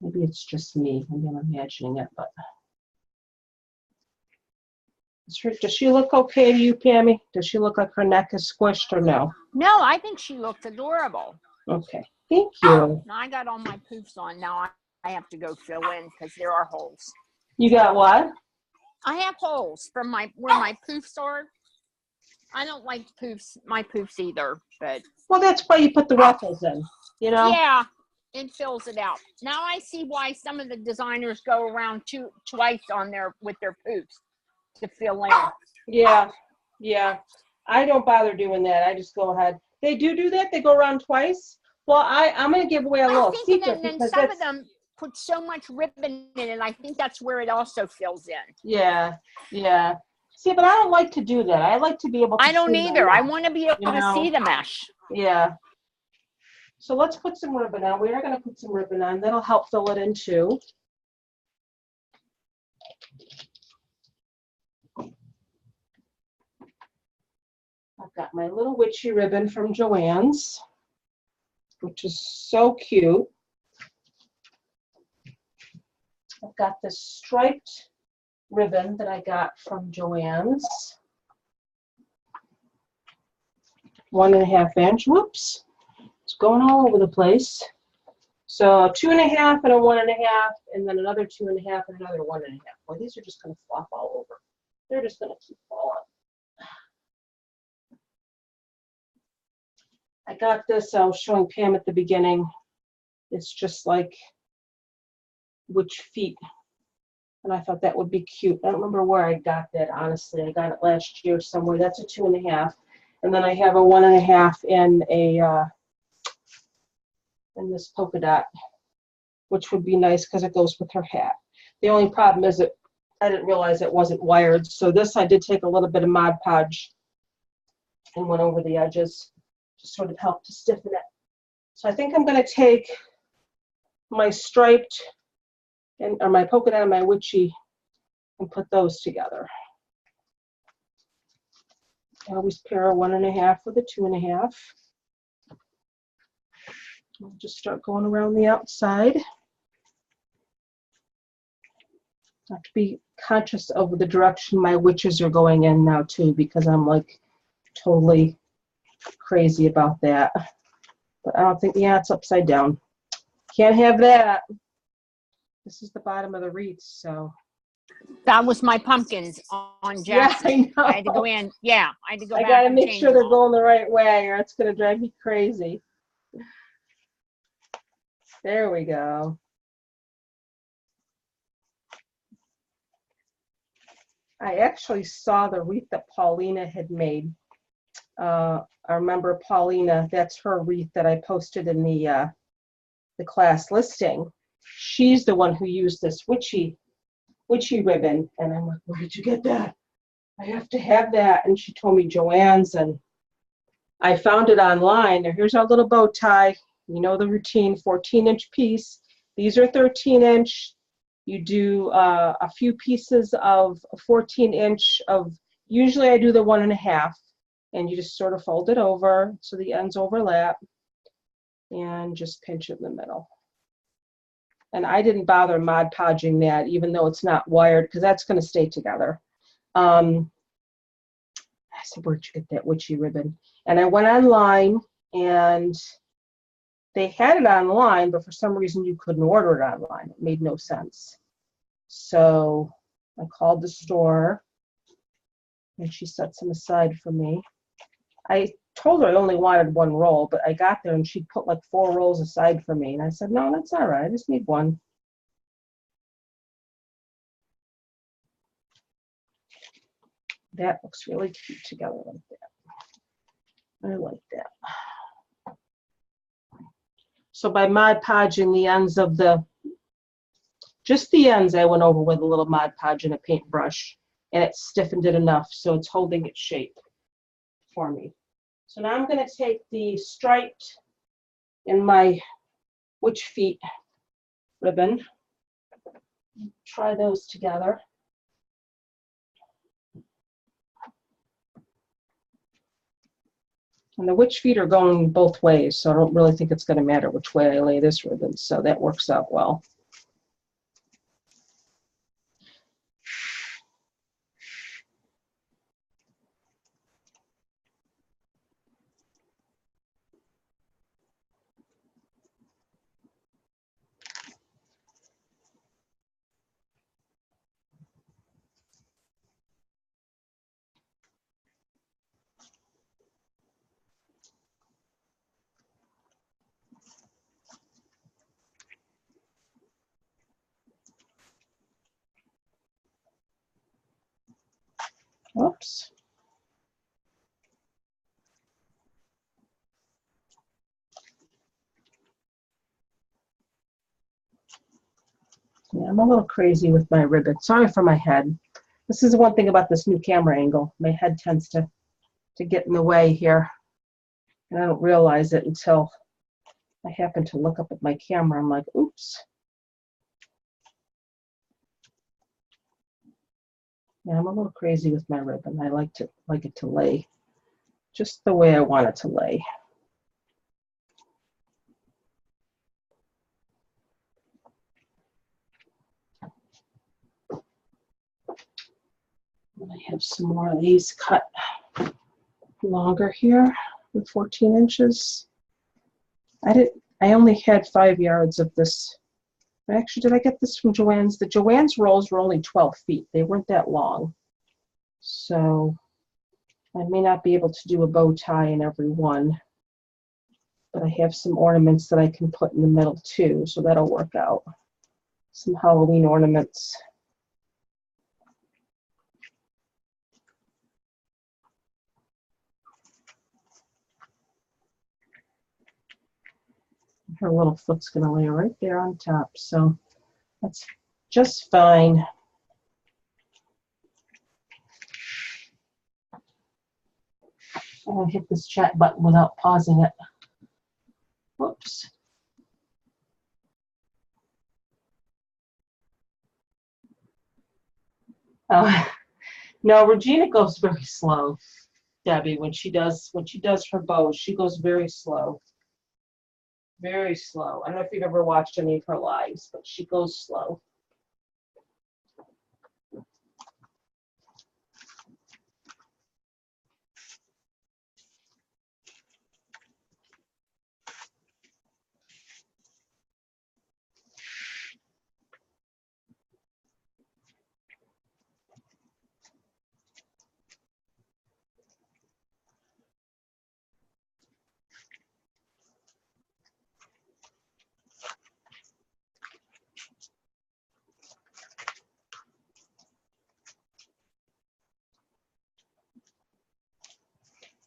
Maybe it's just me. Maybe I'm imagining it, but does she look okay to you, Pammy? Does she look like her neck is squished or no? No, I think she looks adorable. Okay, thank you. Now I got all my poofs on. Now I have to go fill in because there are holes. You got what? I have holes from where my poofs are. I don't like poofs, my poofs either, but Well, that's why you put the ruffles in, you know? yeah, it fills it out. Now I see why some of the designers go around twice on with their poofs to fill in. Yeah, yeah. I don't bother doing that. I just go ahead. They do that? They go around twice? Well, I'm going to give away a little secret. And then some of them put so much ribbon in it, I think that's where it also fills in. Yeah, yeah. See, but I don't like to do that. I like to be able to I don't see either. the I mesh, want to be able you to know? see the mesh. Yeah. So let's put some ribbon on. We are going to put some ribbon on. That'll help fill it in too. I've got my little witchy ribbon from Joann's, which is so cute. I've got this striped ribbon that I got from Joann's. 1.5 inch. Whoops. It's going all over the place. So 2.5 and a 1.5, and then another 2.5 and another 1.5. Boy, these are just going to flop all over. They're just going to keep falling. I got this, I was showing Pam at the beginning. It's just like witch feet. And I thought that would be cute. I don't remember where I got that, honestly. I got it last year somewhere. That's a 2.5. And then I have a 1.5 in in this polka dot, which would be nice because it goes with her hat. The only problem is that I didn't realize it wasn't wired. So this I did take a little bit of Mod Podge and went over the edges to sort of help to stiffen it. So I think I'm going to take my striped or my polka dot and my witchy and put those together. I always pair a 1.5 with a 2.5. I'll just start going around the outside. I have to be conscious of the direction my witches are going in now too, because I'm like totally crazy about that. But I don't think, yeah, it's upside down. Can't have that. This is the bottom of the wreath, so. That was my pumpkins on Jackson. Yeah, I know. I had to go in. Yeah, I had to go back. I gotta and make change sure they're them all. going the right way or it's gonna drive me crazy. There we go. I actually saw the wreath that Paulina had made. I remember Paulina, that's her wreath that I posted in the class listing. She's the one who used this witchy ribbon, and I'm like, where did you get that? I have to have that. And she told me Joann's, and I found it online. Now here's our little bow tie. You know the routine, 14-inch piece. These are 13-inch. You do a few pieces of 14-inch of, usually I do the 1.5, and you just sort of fold it over so the ends overlap and just pinch it in the middle. And I didn't bother Mod Podging that, even though it's not wired, because that's going to stay together. I said, where'd you get that witchy ribbon? And I went online, and they had it online, but for some reason you couldn't order it online. It made no sense. So I called the store, and she set some aside for me. I told her I only wanted 1 roll, but I got there and she put like 4 rolls aside for me. And I said, no, that's all right. I just need 1. That looks really cute together like that. I like that. So by Mod Podging the ends of just the ends, I went over with a little Mod Podge and a paintbrush, and it stiffened it enough so it's holding its shape for me. So now I'm going to take the striped and my witch feet ribbon, try those together. And the witch feet are going both ways, so I don't really think it's going to matter which way I lay this ribbon, so that works out well. Oops. Yeah, I'm a little crazy with my ribbon. Sorry for my head. This is one thing about this new camera angle. My head tends to get in the way here. And I don't realize it until I happen to look up at my camera. I'm like, oops. Yeah, I'm a little crazy with my ribbon. I like it to lay just the way I want it to lay. I have some more of these cut longer here with 14 inches. I only had 5 yards of this. Actually, did I get this from Joann's? The Joann's rolls were only 12 feet. They weren't that long. So I may not be able to do a bow tie in every one, but I have some ornaments that I can put in the middle too, so that'll work out. Some Halloween ornaments. Her little foot's going to lay right there on top, so that's just fine. I'm going to hit this chat button without pausing it. Whoops. No, Regina goes very slow, Debbie, when she does her bows, she goes very slow. Very slow. I don't know if you've ever watched any of her lives, but she goes slow.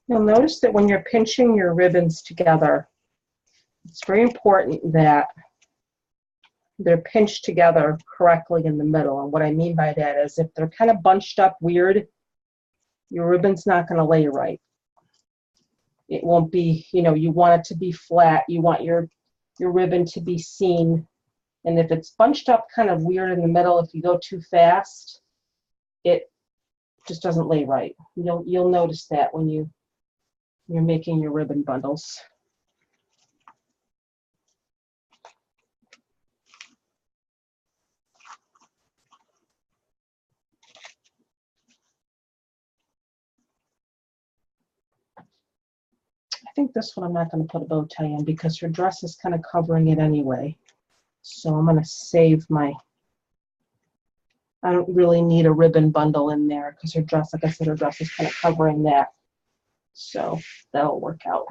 You'll notice that when you're pinching your ribbons together, it's very important that they're pinched together correctly in the middle. And what I mean by that is if they're kind of bunched up weird, your ribbon's not going to lay right. It won't be, you want it to be flat. You want your ribbon to be seen. And if it's bunched up kind of weird in the middle, if you go too fast, it just doesn't lay right. You'll notice that when you're making your ribbon bundles. I think this one I'm not going to put a bow tie in because her dress is kind of covering it anyway. So I'm going to save I don't really need a ribbon bundle in there because her dress, like I said, her dress is kind of covering that. So that'll work out.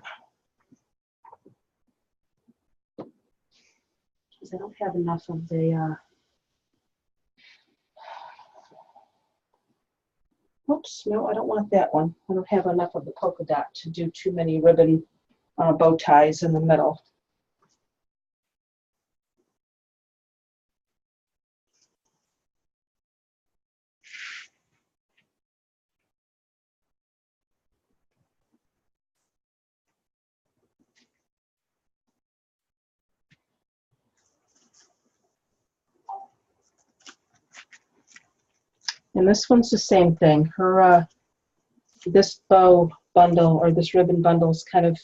Because I don't have enough of the Oops, no, I don't want that one. I don't have enough of the polka dot to do too many ribbon bow ties in the middle. And this one's the same thing. Her this bow bundle or this ribbon bundle is kind of,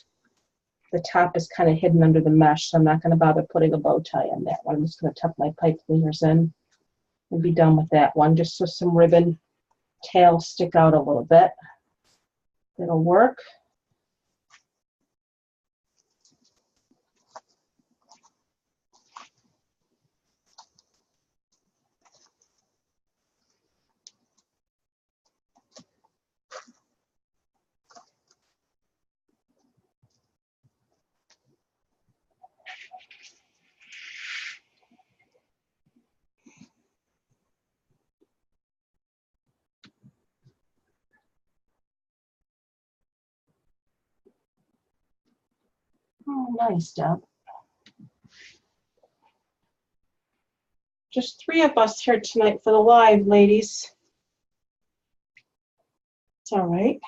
the top is kind of hidden under the mesh, so I'm not going to bother putting a bow tie on that one. I'm just going to tuck my pipe cleaners in and be done with that one, just so some ribbon tails stick out a little bit. It'll work. Oh, nice, Deb. Just 3 of us here tonight for the live, ladies. It's all right.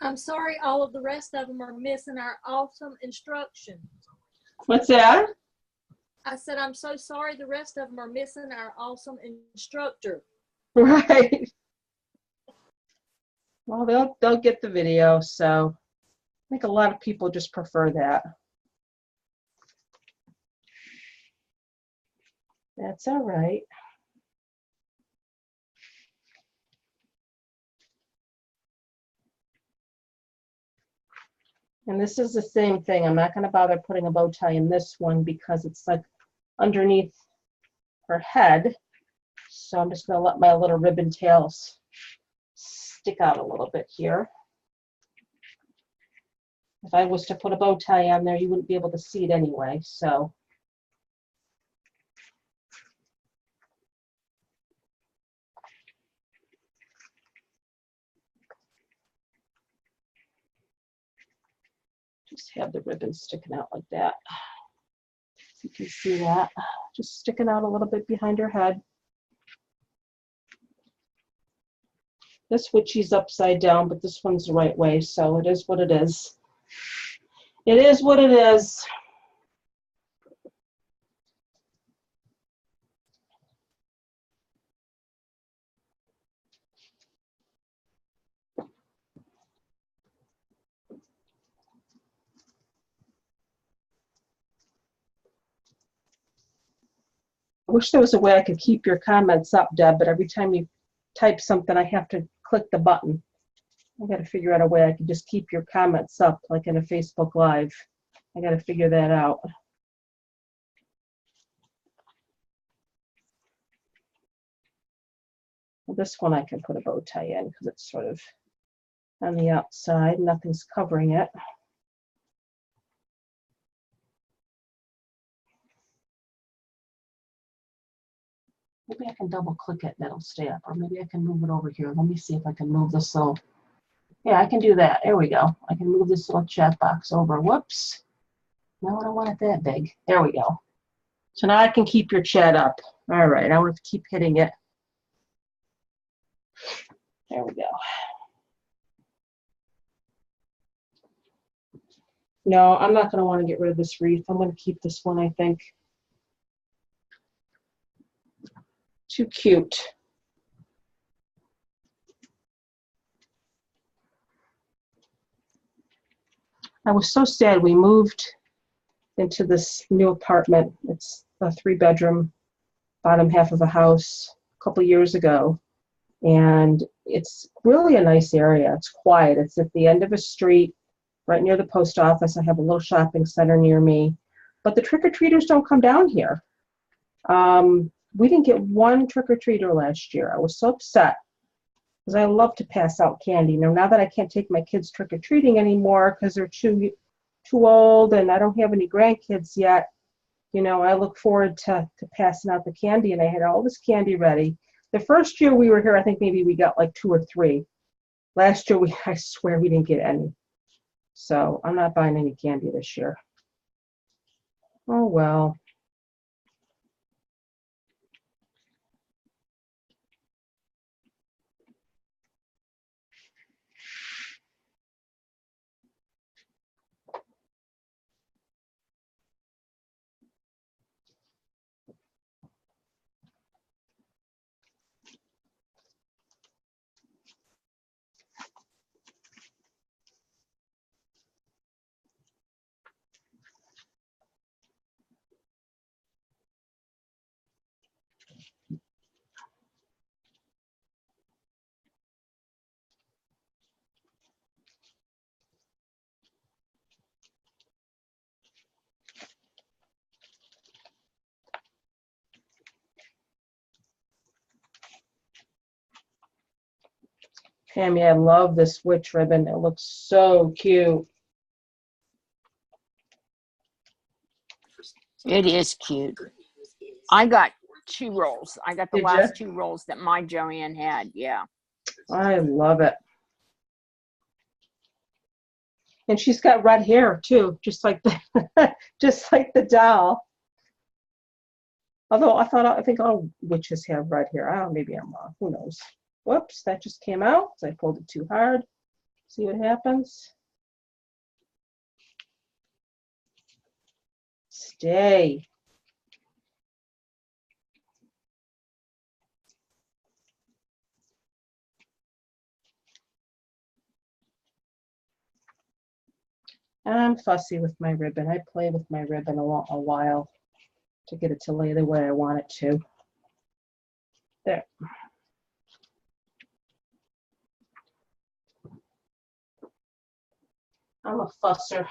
I'm sorry, all of the rest of them are missing our awesome instruction. What's that? I said, I'm so sorry, the rest of them are missing our awesome instructor. Right. Well, they'll get the video, so I think a lot of people just prefer that. That's all right. And this is the same thing. I'm not going to bother putting a bow tie in this one because it's like underneath her head. So I'm just going to let my little ribbon tails stick out a little bit here. If I was to put a bow tie on there, you wouldn't be able to see it anyway. So just have the ribbon sticking out like that. So you can see that. Just sticking out a little bit behind her head. This witchy's upside down, but this one's the right way, so it is what it is. It is what it is. I wish there was a way I could keep your comments up, Deb, but every time you type something, I have to click the button. I got to figure out a way I can just keep your comments up, like in a Facebook Live. I got to figure that out. Well, this one I can put a bow tie in because it's sort of on the outside. Nothing's covering it. Maybe I can double click it and it'll stay up, or maybe I can move it over here. Let me see if I can move this little, yeah, I can do that. There we go. I can move this little chat box over. Whoops. No, I don't want it that big. There we go. So now I can keep your chat up. All right, I want to keep hitting it. There we go. No, I'm not going to want to get rid of this wreath. I'm going to keep this one, I think. Too cute. I was so sad we moved into this new apartment. It's a 3-bedroom, bottom half of a house a couple years ago. And it's really a nice area. It's quiet. It's at the end of a street, right near the post office. I have a little shopping center near me. But the trick-or-treaters don't come down here. We didn't get one trick-or-treater last year. I was so upset. because I love to pass out candy. Now that I can't take my kids trick-or-treating anymore because they're too old and I don't have any grandkids yet, you know, I look forward to passing out the candy, and I had all this candy ready. The first year we were here, I think maybe we got like 2 or 3. Last year, I swear we didn't get any. So I'm not buying any candy this year. Oh, well. Tammy, I love this witch ribbon. It looks so cute. It is cute. I got 2 rolls. I got the Did last ya? 2 rolls that my Joanne had. Yeah. I love it. And she's got red hair too, just like the just like the doll. Although I think all witches have red hair. I don't know, maybe I'm wrong. Who knows? Whoops, that just came out. So I pulled it too hard. See what happens? Stay. I'm fussy with my ribbon. I play with my ribbon a while to get it to lay the way I want it to. There. I'm a fusser.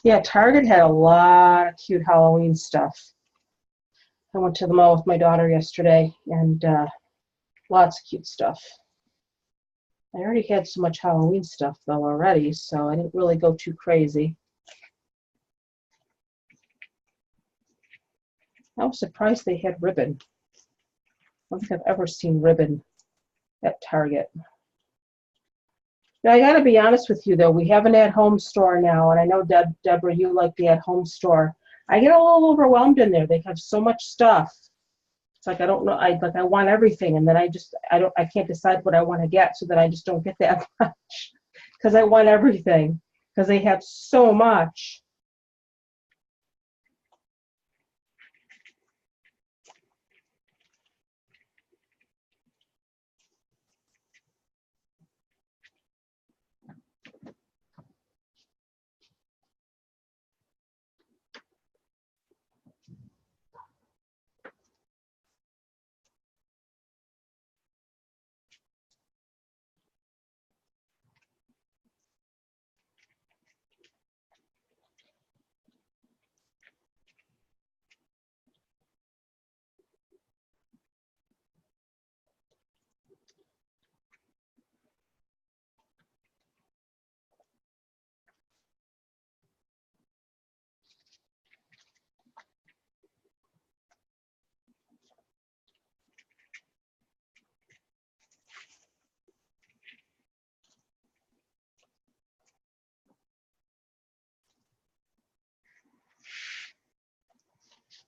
Yeah, Target had a lot of cute Halloween stuff. I went to the mall with my daughter yesterday, and lots of cute stuff. I already had so much Halloween stuff, though, already, so I didn't really go too crazy. I was surprised they had ribbon. I don't think I've ever seen ribbon at Target. Now, I got to be honest with you, though. We have an at-home store now, and I know, Deborah, you like the at-home store. I get a little overwhelmed in there. They have so much stuff. It's like I don't know. I want everything, and then I can't decide what I want to get, so that I just don't get that much because I want everything because they have so much.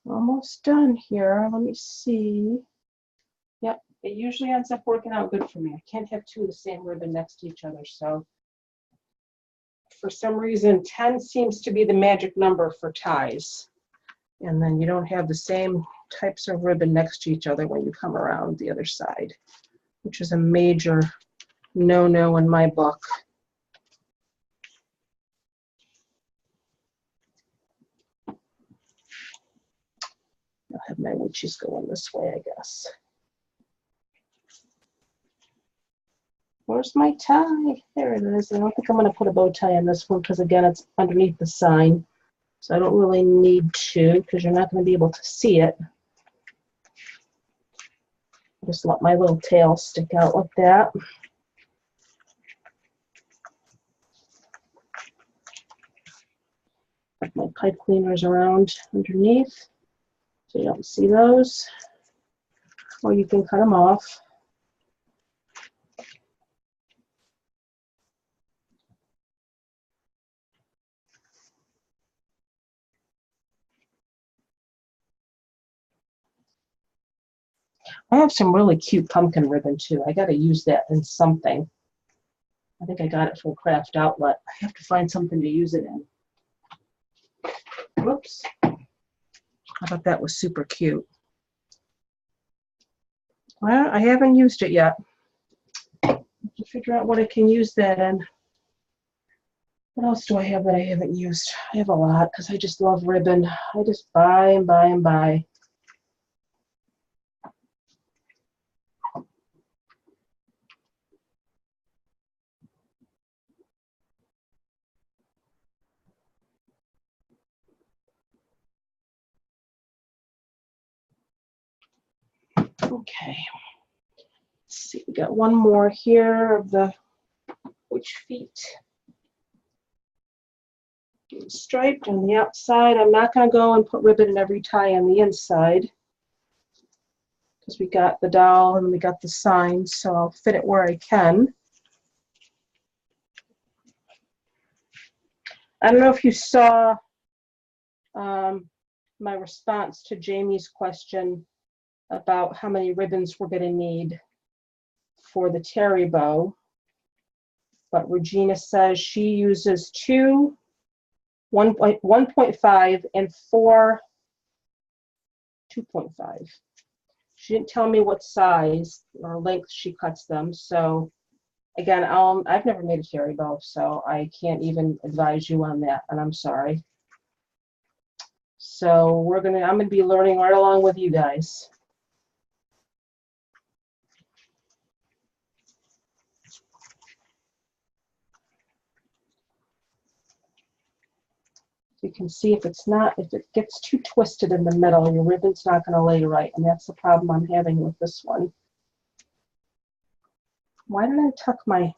Almost done here. Let me see. Yep, it usually ends up working out good for me. I can't have two of the same ribbon next to each other. So for some reason, 10 seems to be the magic number for ties. And then you don't have the same types of ribbon next to each other when you come around the other side, which is a major no-no in my book. I'll have my witches going this way, I guess. Where's my tie? There it is. I don't think I'm going to put a bow tie on this one because, again, it's underneath the sign. So I don't really need to because you're not going to be able to see it. Just let my little tail stick out like that. Put my pipe cleaners around underneath so you don't see those. Or you can cut them off. I have some really cute pumpkin ribbon too. I got to use that in something. I think I got it from Craft Outlet. I have to find something to use it in. Whoops. I thought that was super cute. Well, I haven't used it yet. To figure out what I can use that in. What else do I have that I haven't used? I have a lot because I just love ribbon. I just buy and buy and buy. Okay. Let's see, we got one more here of the witch feet. Striped on the outside. I'm not going to go and put ribbon in every tie on the inside because we got the doll and we got the sign, so I'll fit it where I can. I don't know if you saw my response to Jamie's question about how many ribbons we're going to need for the terry bow, but Regina says she uses 2 1.5 and 4 2.5. She didn't tell me what size or length she cuts them, so again, I've never made a terry bow, so I can't even advise you on that, and I'm sorry. So I'm gonna be learning right along with you guys. You can see if it gets too twisted in the middle, your ribbon's not going to lay right, and that's the problem I'm having with this one. Why did I tuck my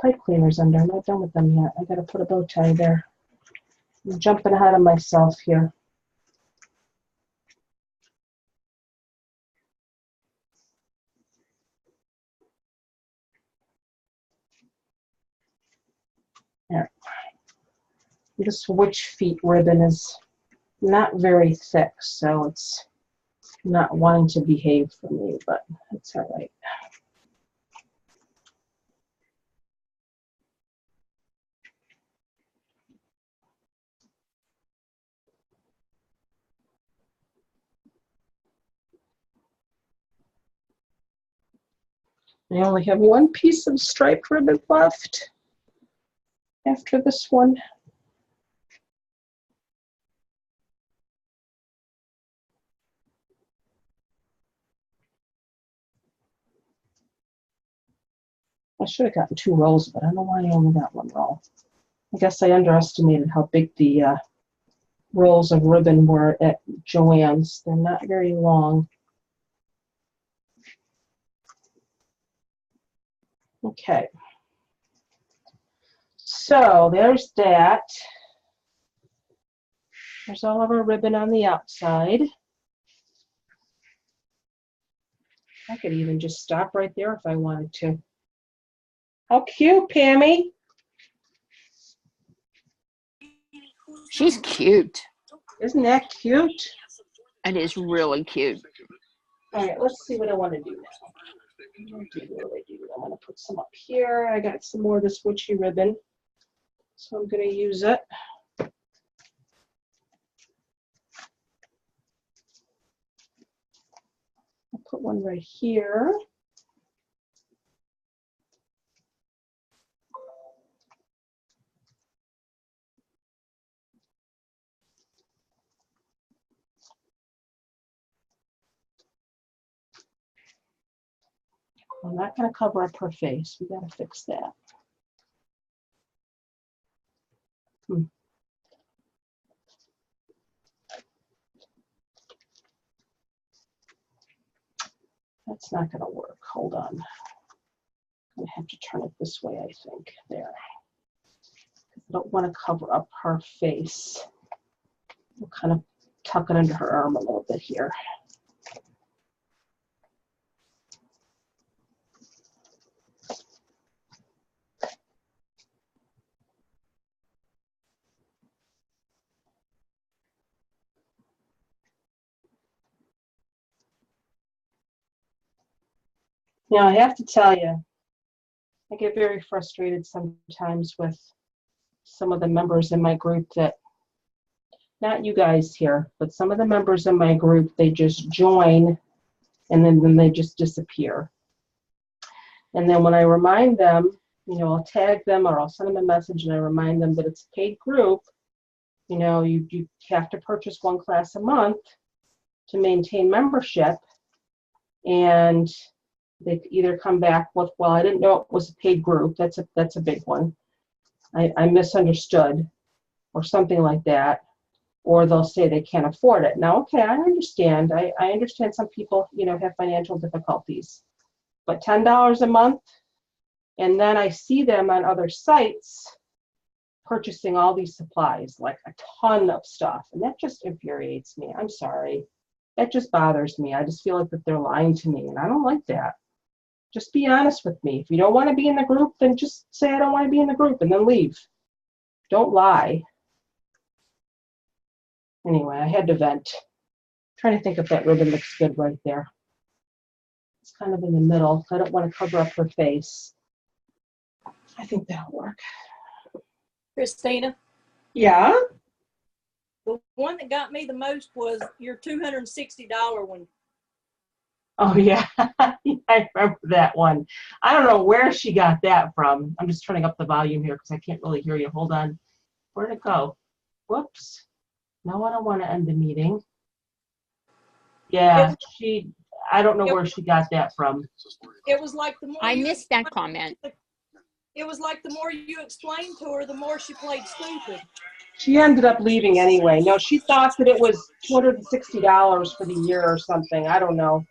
pipe cleaners under? I'm not done with them yet. I got to put a bow tie there. I'm jumping ahead of myself here. There. This witch feet ribbon is not very thick, so it's not wanting to behave for me, but it's all right. I only have one piece of striped ribbon left after this one. I should have gotten 2 rolls, but I don't know why I only got 1 roll. I guess I underestimated how big the rolls of ribbon were at Joann's. They're not very long. Okay. So there's that. There's all of our ribbon on the outside. I could even just stop right there if I wanted to. How cute, Pammy. She's cute. Isn't that cute? It is really cute. All right, let's see what I want to do now. What do I do? I'm going to put some up here. I got some more of this witchy ribbon, so I'm going to use it. I'll put one right here. I'm not going to cover up her face. We got to fix that. That's not going to work. Hold on. I'm going to have to turn it this way, I think. There. I don't want to cover up her face. We'll kind of tuck it under her arm a little bit here. Now, I have to tell you, I get very frustrated sometimes with some of the members in my group that, not you guys here, but some of the members in my group, they just join and then they just disappear. And then when I remind them, you know, I'll tag them or I'll send them a message and I remind them that it's a paid group. You know, you have to purchase one class a month to maintain membership. And they either come back with, well, I didn't know it was a paid group. That's a big one. I misunderstood or something like that. Or they'll say they can't afford it. Now, okay, I understand. I understand some people, you know, have financial difficulties. But $10 a month, and then I see them on other sites purchasing all these supplies, like a ton of stuff. And that just infuriates me. I'm sorry. That just bothers me. I just feel like that they're lying to me, and I don't like that. Just be honest with me. If you don't want to be in the group, then just say I don't want to be in the group and then leave. Don't lie. Anyway, I had to vent. I'm trying to think if that ribbon looks good right there. It's kind of in the middle. I don't want to cover up her face. I think that'll work. Christina, Yeah? the one that got me the most was your $260 one. Oh, yeah. I remember that one. I don't know where she got that from. I'm just turning up the volume here because I can't really hear you. Hold on. Where'd it go? Whoops. No, I don't want to end the meeting. Yeah, I don't know where she got that from. It was like the more I missed that comment. It was like the more you explained to her, the more she played stupid. She ended up leaving anyway. No, she thought that it was $260 for the year or something. I don't know.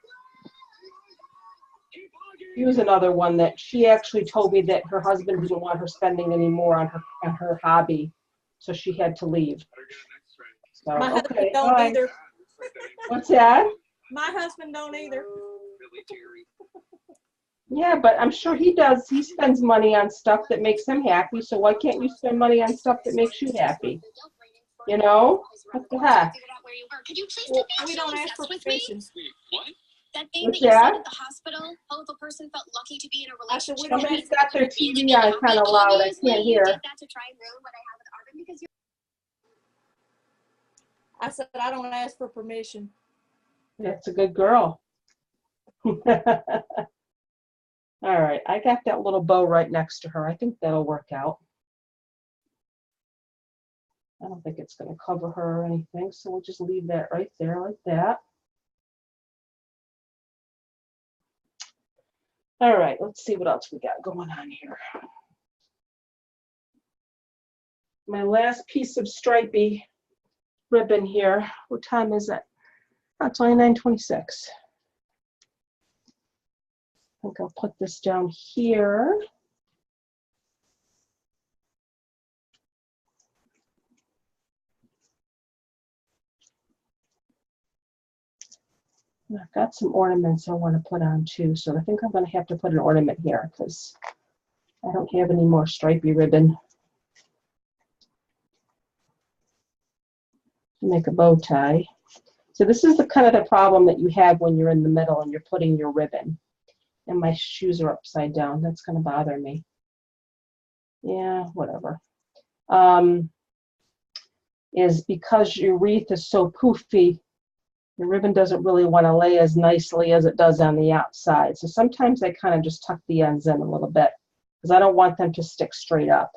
Here's another one that she actually told me that her husband didn't want her spending any more on her hobby, so she had to leave. So, My husband okay, don't bye. either. What's that? My husband don't either. Yeah, but I'm sure he does. He spends money on stuff that makes him happy, so why can't you spend money on stuff that makes you happy? You know? What the heck? Well, we don't ask for permission. That thing What's that you that? said at the hospital, how if a person felt lucky to be in a I said, relationship. we don't She's got their TV on kind of loud. I can't hear. You did that to try and ruin what I have with Arvin because you're I said, I don't ask for permission. That's a good girl. All right, I got that little bow right next to her. I think that'll work out. I don't think it's going to cover her or anything, so we'll just leave that right there like that. All right, let's see what else we got going on here. My last piece of stripy ribbon here. What time is it? Oh, it's only 9:26. I think I'll put this down here. And I've got some ornaments I want to put on too, so I think I'm going to have to put an ornament here because I don't have any more stripy ribbon to make a bow tie. So this is the kind of the problem that you have when you're in the middle and you're putting your ribbon. And my shoes are upside down. That's going to bother me. Yeah, whatever. Is because your wreath is so poofy, the ribbon doesn't really want to lay as nicely as it does on the outside. So sometimes I kind of just tuck the ends in a little bit because I don't want them to stick straight up.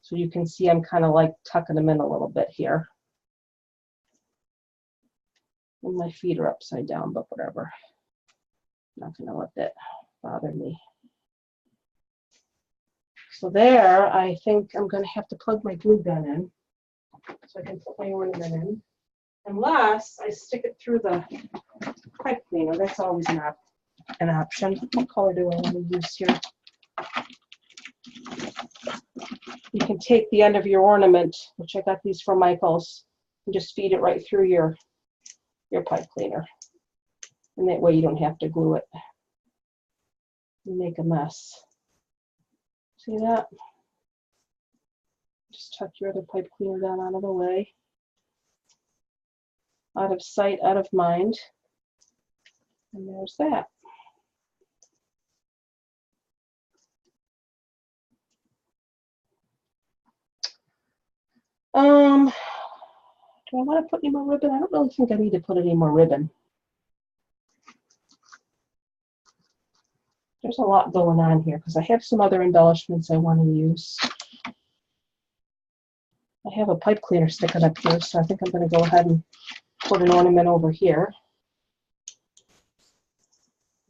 So you can see I'm kind of like tucking them in a little bit here. And my feet are upside down, but whatever. I'm not going to let that bother me. So there, I think I'm going to have to plug my glue gun in so I can put my ornament in. Unless I stick it through the pipe cleaner. That's always an option. What color do I want to use here? You can take the end of your ornament, which I got these from Michael's, and just feed it right through your pipe cleaner. And that way you don't have to glue it and make a mess. See that? Just tuck your other pipe cleaner down out of the way. Out of sight, out of mind. And there's that. Do I want to put any more ribbon? I don't really think I need to put any more ribbon. There's a lot going on here because I have some other embellishments I want to use. I have a pipe cleaner sticking up here, so I think I'm going to go ahead and put an ornament over here.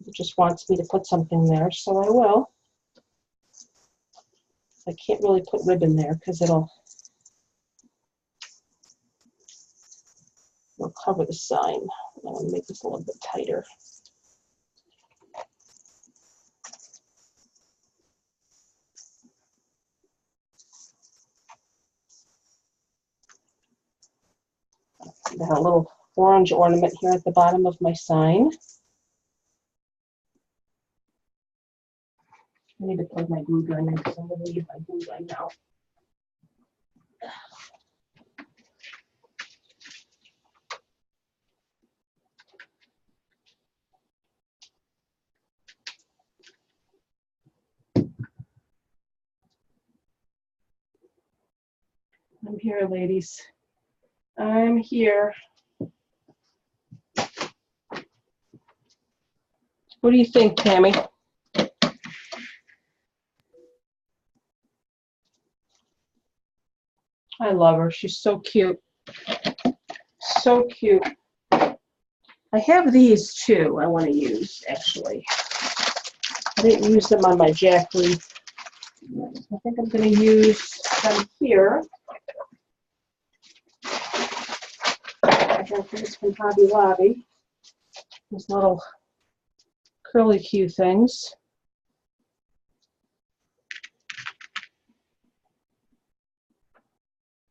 It just wants me to put something there, so I will. I can't really put ribbon there because it'll cover the sign. I want to make this a little bit tighter. Got a little orange ornament here at the bottom of my sign. I need to plug my glue gun in because I'm going to leave my glue gun now. I'm here, ladies. I'm here. What do you think, Tammy? I love her. She's so cute. So cute. I have these too I want to use, actually. I didn't use them on my jack wreath. I think I'm going to use them here. I got these from Hobby Lobby. These little curly Q things.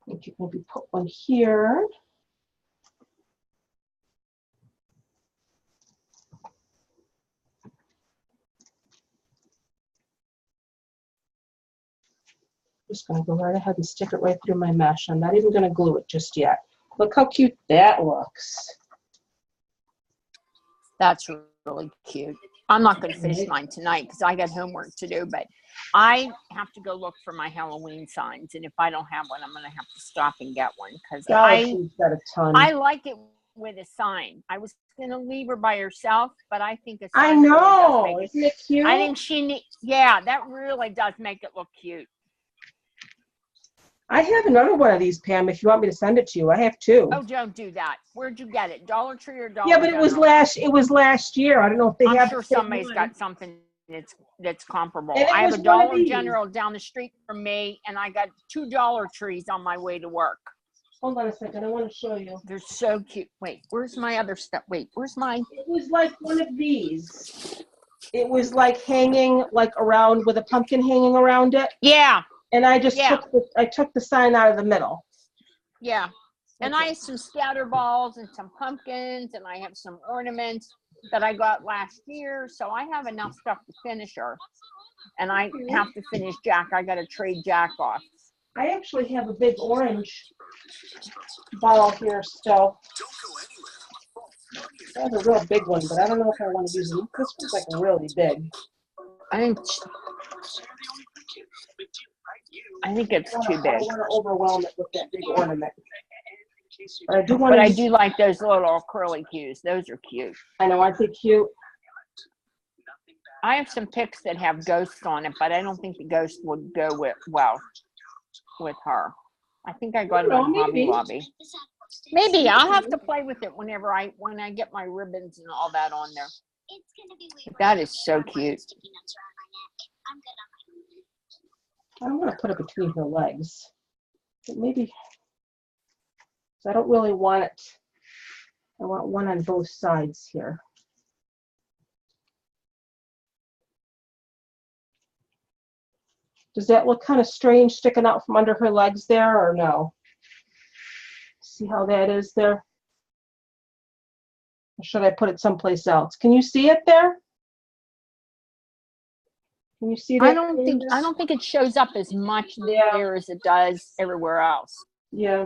I think you can maybe put one here. Just going to go right ahead and stick it right through my mesh. I'm not even going to glue it just yet. Look how cute that looks. That's really cute. I'm not going to finish mine tonight because I got homework to do, but I have to go look for my Halloween signs. And if I don't have one, I'm going to have to stop and get one because Got a ton. I like it with a sign. I was going to leave her by herself, but I think a sign. I know. Really isn't it cute? I think yeah, that really does make it look cute. I have another one of these, Pam, if you want me to send it to you. I have two. Oh, don't do that. Where'd you get it? Dollar Tree or Dollar Yeah, but General? it was last year. I don't know if they have. I'm sure somebody's got something that's comparable. And I have a Dollar General down the street from me, and I got 2 Dollar Trees on my way to work. Hold on a second. I want to show you. They're so cute. Wait, where's my other stuff? Wait, where's mine? It was like one of these. It was like hanging like around with a pumpkin hanging around it. Yeah. And I just took the sign out of the middle. Yeah. And I have some scatter balls and some pumpkins, and I have some ornaments that I got last year. So I have enough stuff to finish her. And I have to finish Jack. I got to trade Jack off. I actually have a big orange ball here still. Don't go anywhere. I have a real big one, but I don't know if I want to use it. This one's like really big. I think it's too I big. don't want to overwhelm it with that big ornament. But I do want But to I do like those little curly cues. Those are cute. I know, aren't they cute? I have some pics that have ghosts on it, but I don't think the ghost would go well with her. I think I got them on Hobby maybe. Lobby. Maybe I'll have to play with it when I get my ribbons and all that on there. That is so cute. I don't want to put it between her legs. But maybe, I don't really want it. I want one on both sides here. Does that look kind of strange sticking out from under her legs there, or no? See how that is there? Or should I put it someplace else? Can you see it there? Can you see that? I don't think it shows up as much there as it does everywhere else. Yeah.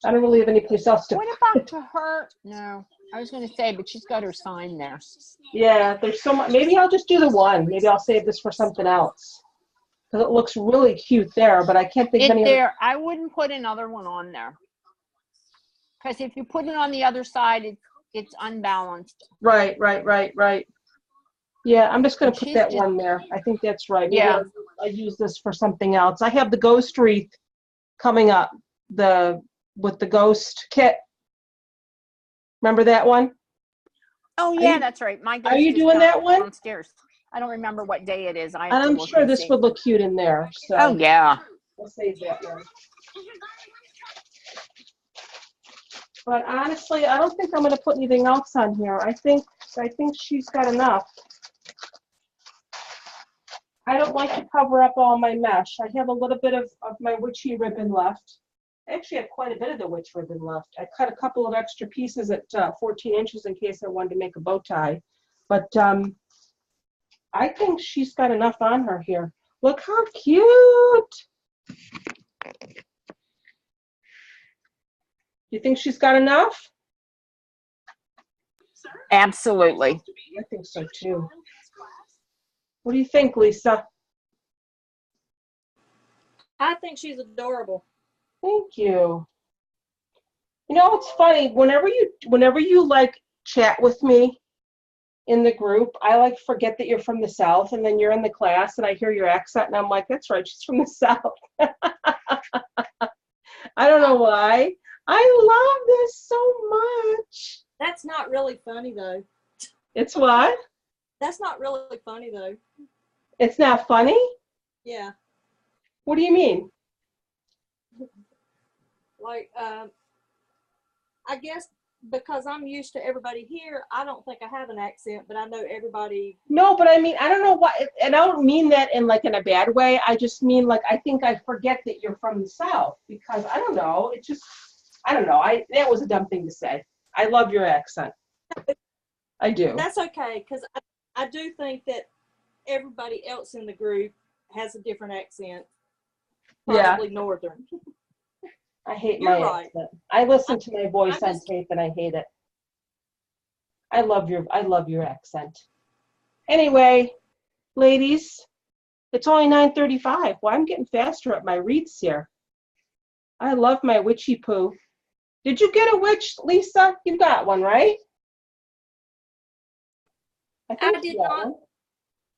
I don't really have any place else to. What about to her? No, I was going to say, but she's got her sign there. Yeah, there's so much. Maybe I'll just do the one. Maybe I'll save this for something else because it looks really cute there. But I can't think of any. I wouldn't put another one on there because if you put it on the other side, it's unbalanced. Right. Yeah, I'm just going to put that one there. I think that's right. Maybe Yeah. I'll use this for something else. I have the ghost wreath coming up. With the ghost kit. Remember that one? Oh yeah, that's right. My ghost are you is doing that one? downstairs. I don't remember what day it is. I'm sure this would look cute in there. So oh yeah. We'll save that one. But honestly, I don't think I'm going to put anything else on here. I think she's got enough. I don't like to cover up all my mesh. I have a little bit of my witchy ribbon left. I actually have quite a bit of the witch ribbon left. I cut a couple of extra pieces at 14 inches in case I wanted to make a bow tie. But I think she's got enough on her here. Look how cute. You think she's got enough? Absolutely. I think so too. What do you think, Lisa? I think she's adorable. Thank you. You know, it's funny, whenever you like chat with me in the group, I like forget that you're from the South, and then you're in the class and I hear your accent and I'm like, that's right, she's from the South. I don't know why. I love this so much. That's not really funny though. It's what? That's not really funny though. It's not funny? Yeah. What do you mean? Like, I guess because I'm used to everybody here, I don't think I have an accent, but I know everybody. No, but I mean, I don't know why, and I don't mean that in like in a bad way. I just mean like, I think I forget that you're from the South because I don't know. It just, I don't know. That was a dumb thing to say. I love your accent. I do. That's okay, because I do think that everybody else in the group has a different accent. Probably Northern. I hate my accent. I listen to my voice on tape and I hate it. I love your accent. Anyway, ladies, it's only 9:35. Well, I'm getting faster at my wreaths here. I love my witchy poo. Did you get a witch, Lisa? You got one, right? I did not.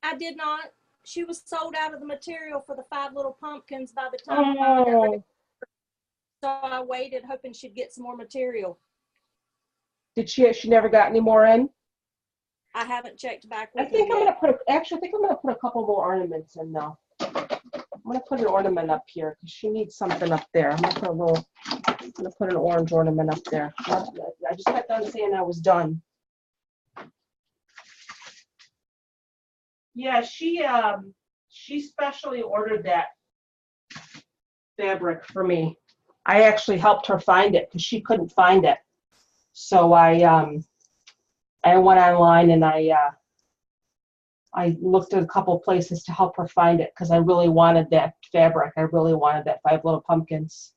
I did not. She was sold out of the material for the 5 little pumpkins by the time I got ready. So I waited, hoping she'd get some more material. Did she never got any more in? I haven't checked back I with think her I'm yet. gonna put a couple more ornaments in now. I'm gonna put an ornament up here because she needs something up there. I'm gonna put an orange ornament up there. I just got done saying I was done. Yeah, she specially ordered that fabric for me. I actually helped her find it because she couldn't find it. So I went online and I looked at a couple places to help her find it because I really wanted that fabric. I really wanted that 5 little pumpkins.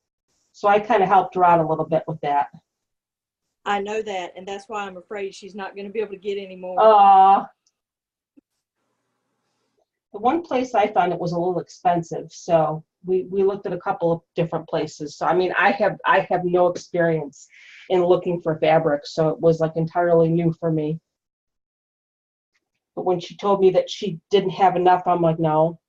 So I kind of helped her out a little bit with that. I know that, and that's why I'm afraid she's not going to be able to get any more. The one place I found it was a little expensive, so we looked at a couple of different places. So I mean, I have no experience in looking for fabric, so it was like entirely new for me. But when she told me that she didn't have enough, I'm like, no.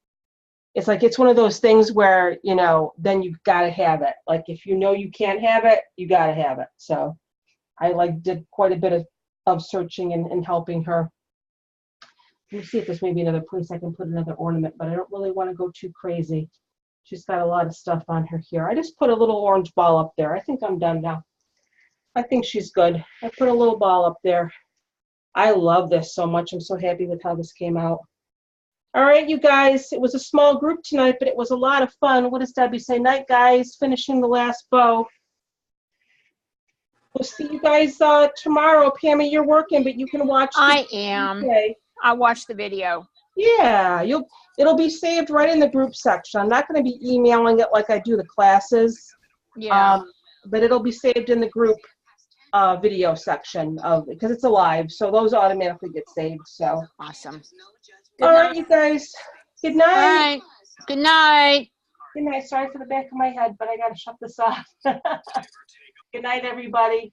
It's like, it's one of those things where, you know, then you've got to have it. Like, if you know you can't have it, you got to have it. So I like did quite a bit of searching and helping her. Let me see if there's maybe another place I can put another ornament, but I don't really want to go too crazy. She's got a lot of stuff on her here. I just put a little orange ball up there. I think I'm done now. I think she's good. I put a little ball up there. I love this so much. I'm so happy with how this came out. All right, you guys, it was a small group tonight, but it was a lot of fun. What does Debbie say? Night, guys, finishing the last bow. We'll see you guys tomorrow. Pammy, you're working, but you can watch. I am. Okay. I watched the video. Yeah, it'll be saved right in the group section. I'm not going to be emailing it like I do the classes. Yeah. But it'll be saved in the group video section because it's a live, so those automatically get saved. So Awesome. all right, you guys. Good night. All right. Good night. Good night. Sorry for the back of my head, but I got to shut this off. Good night, everybody.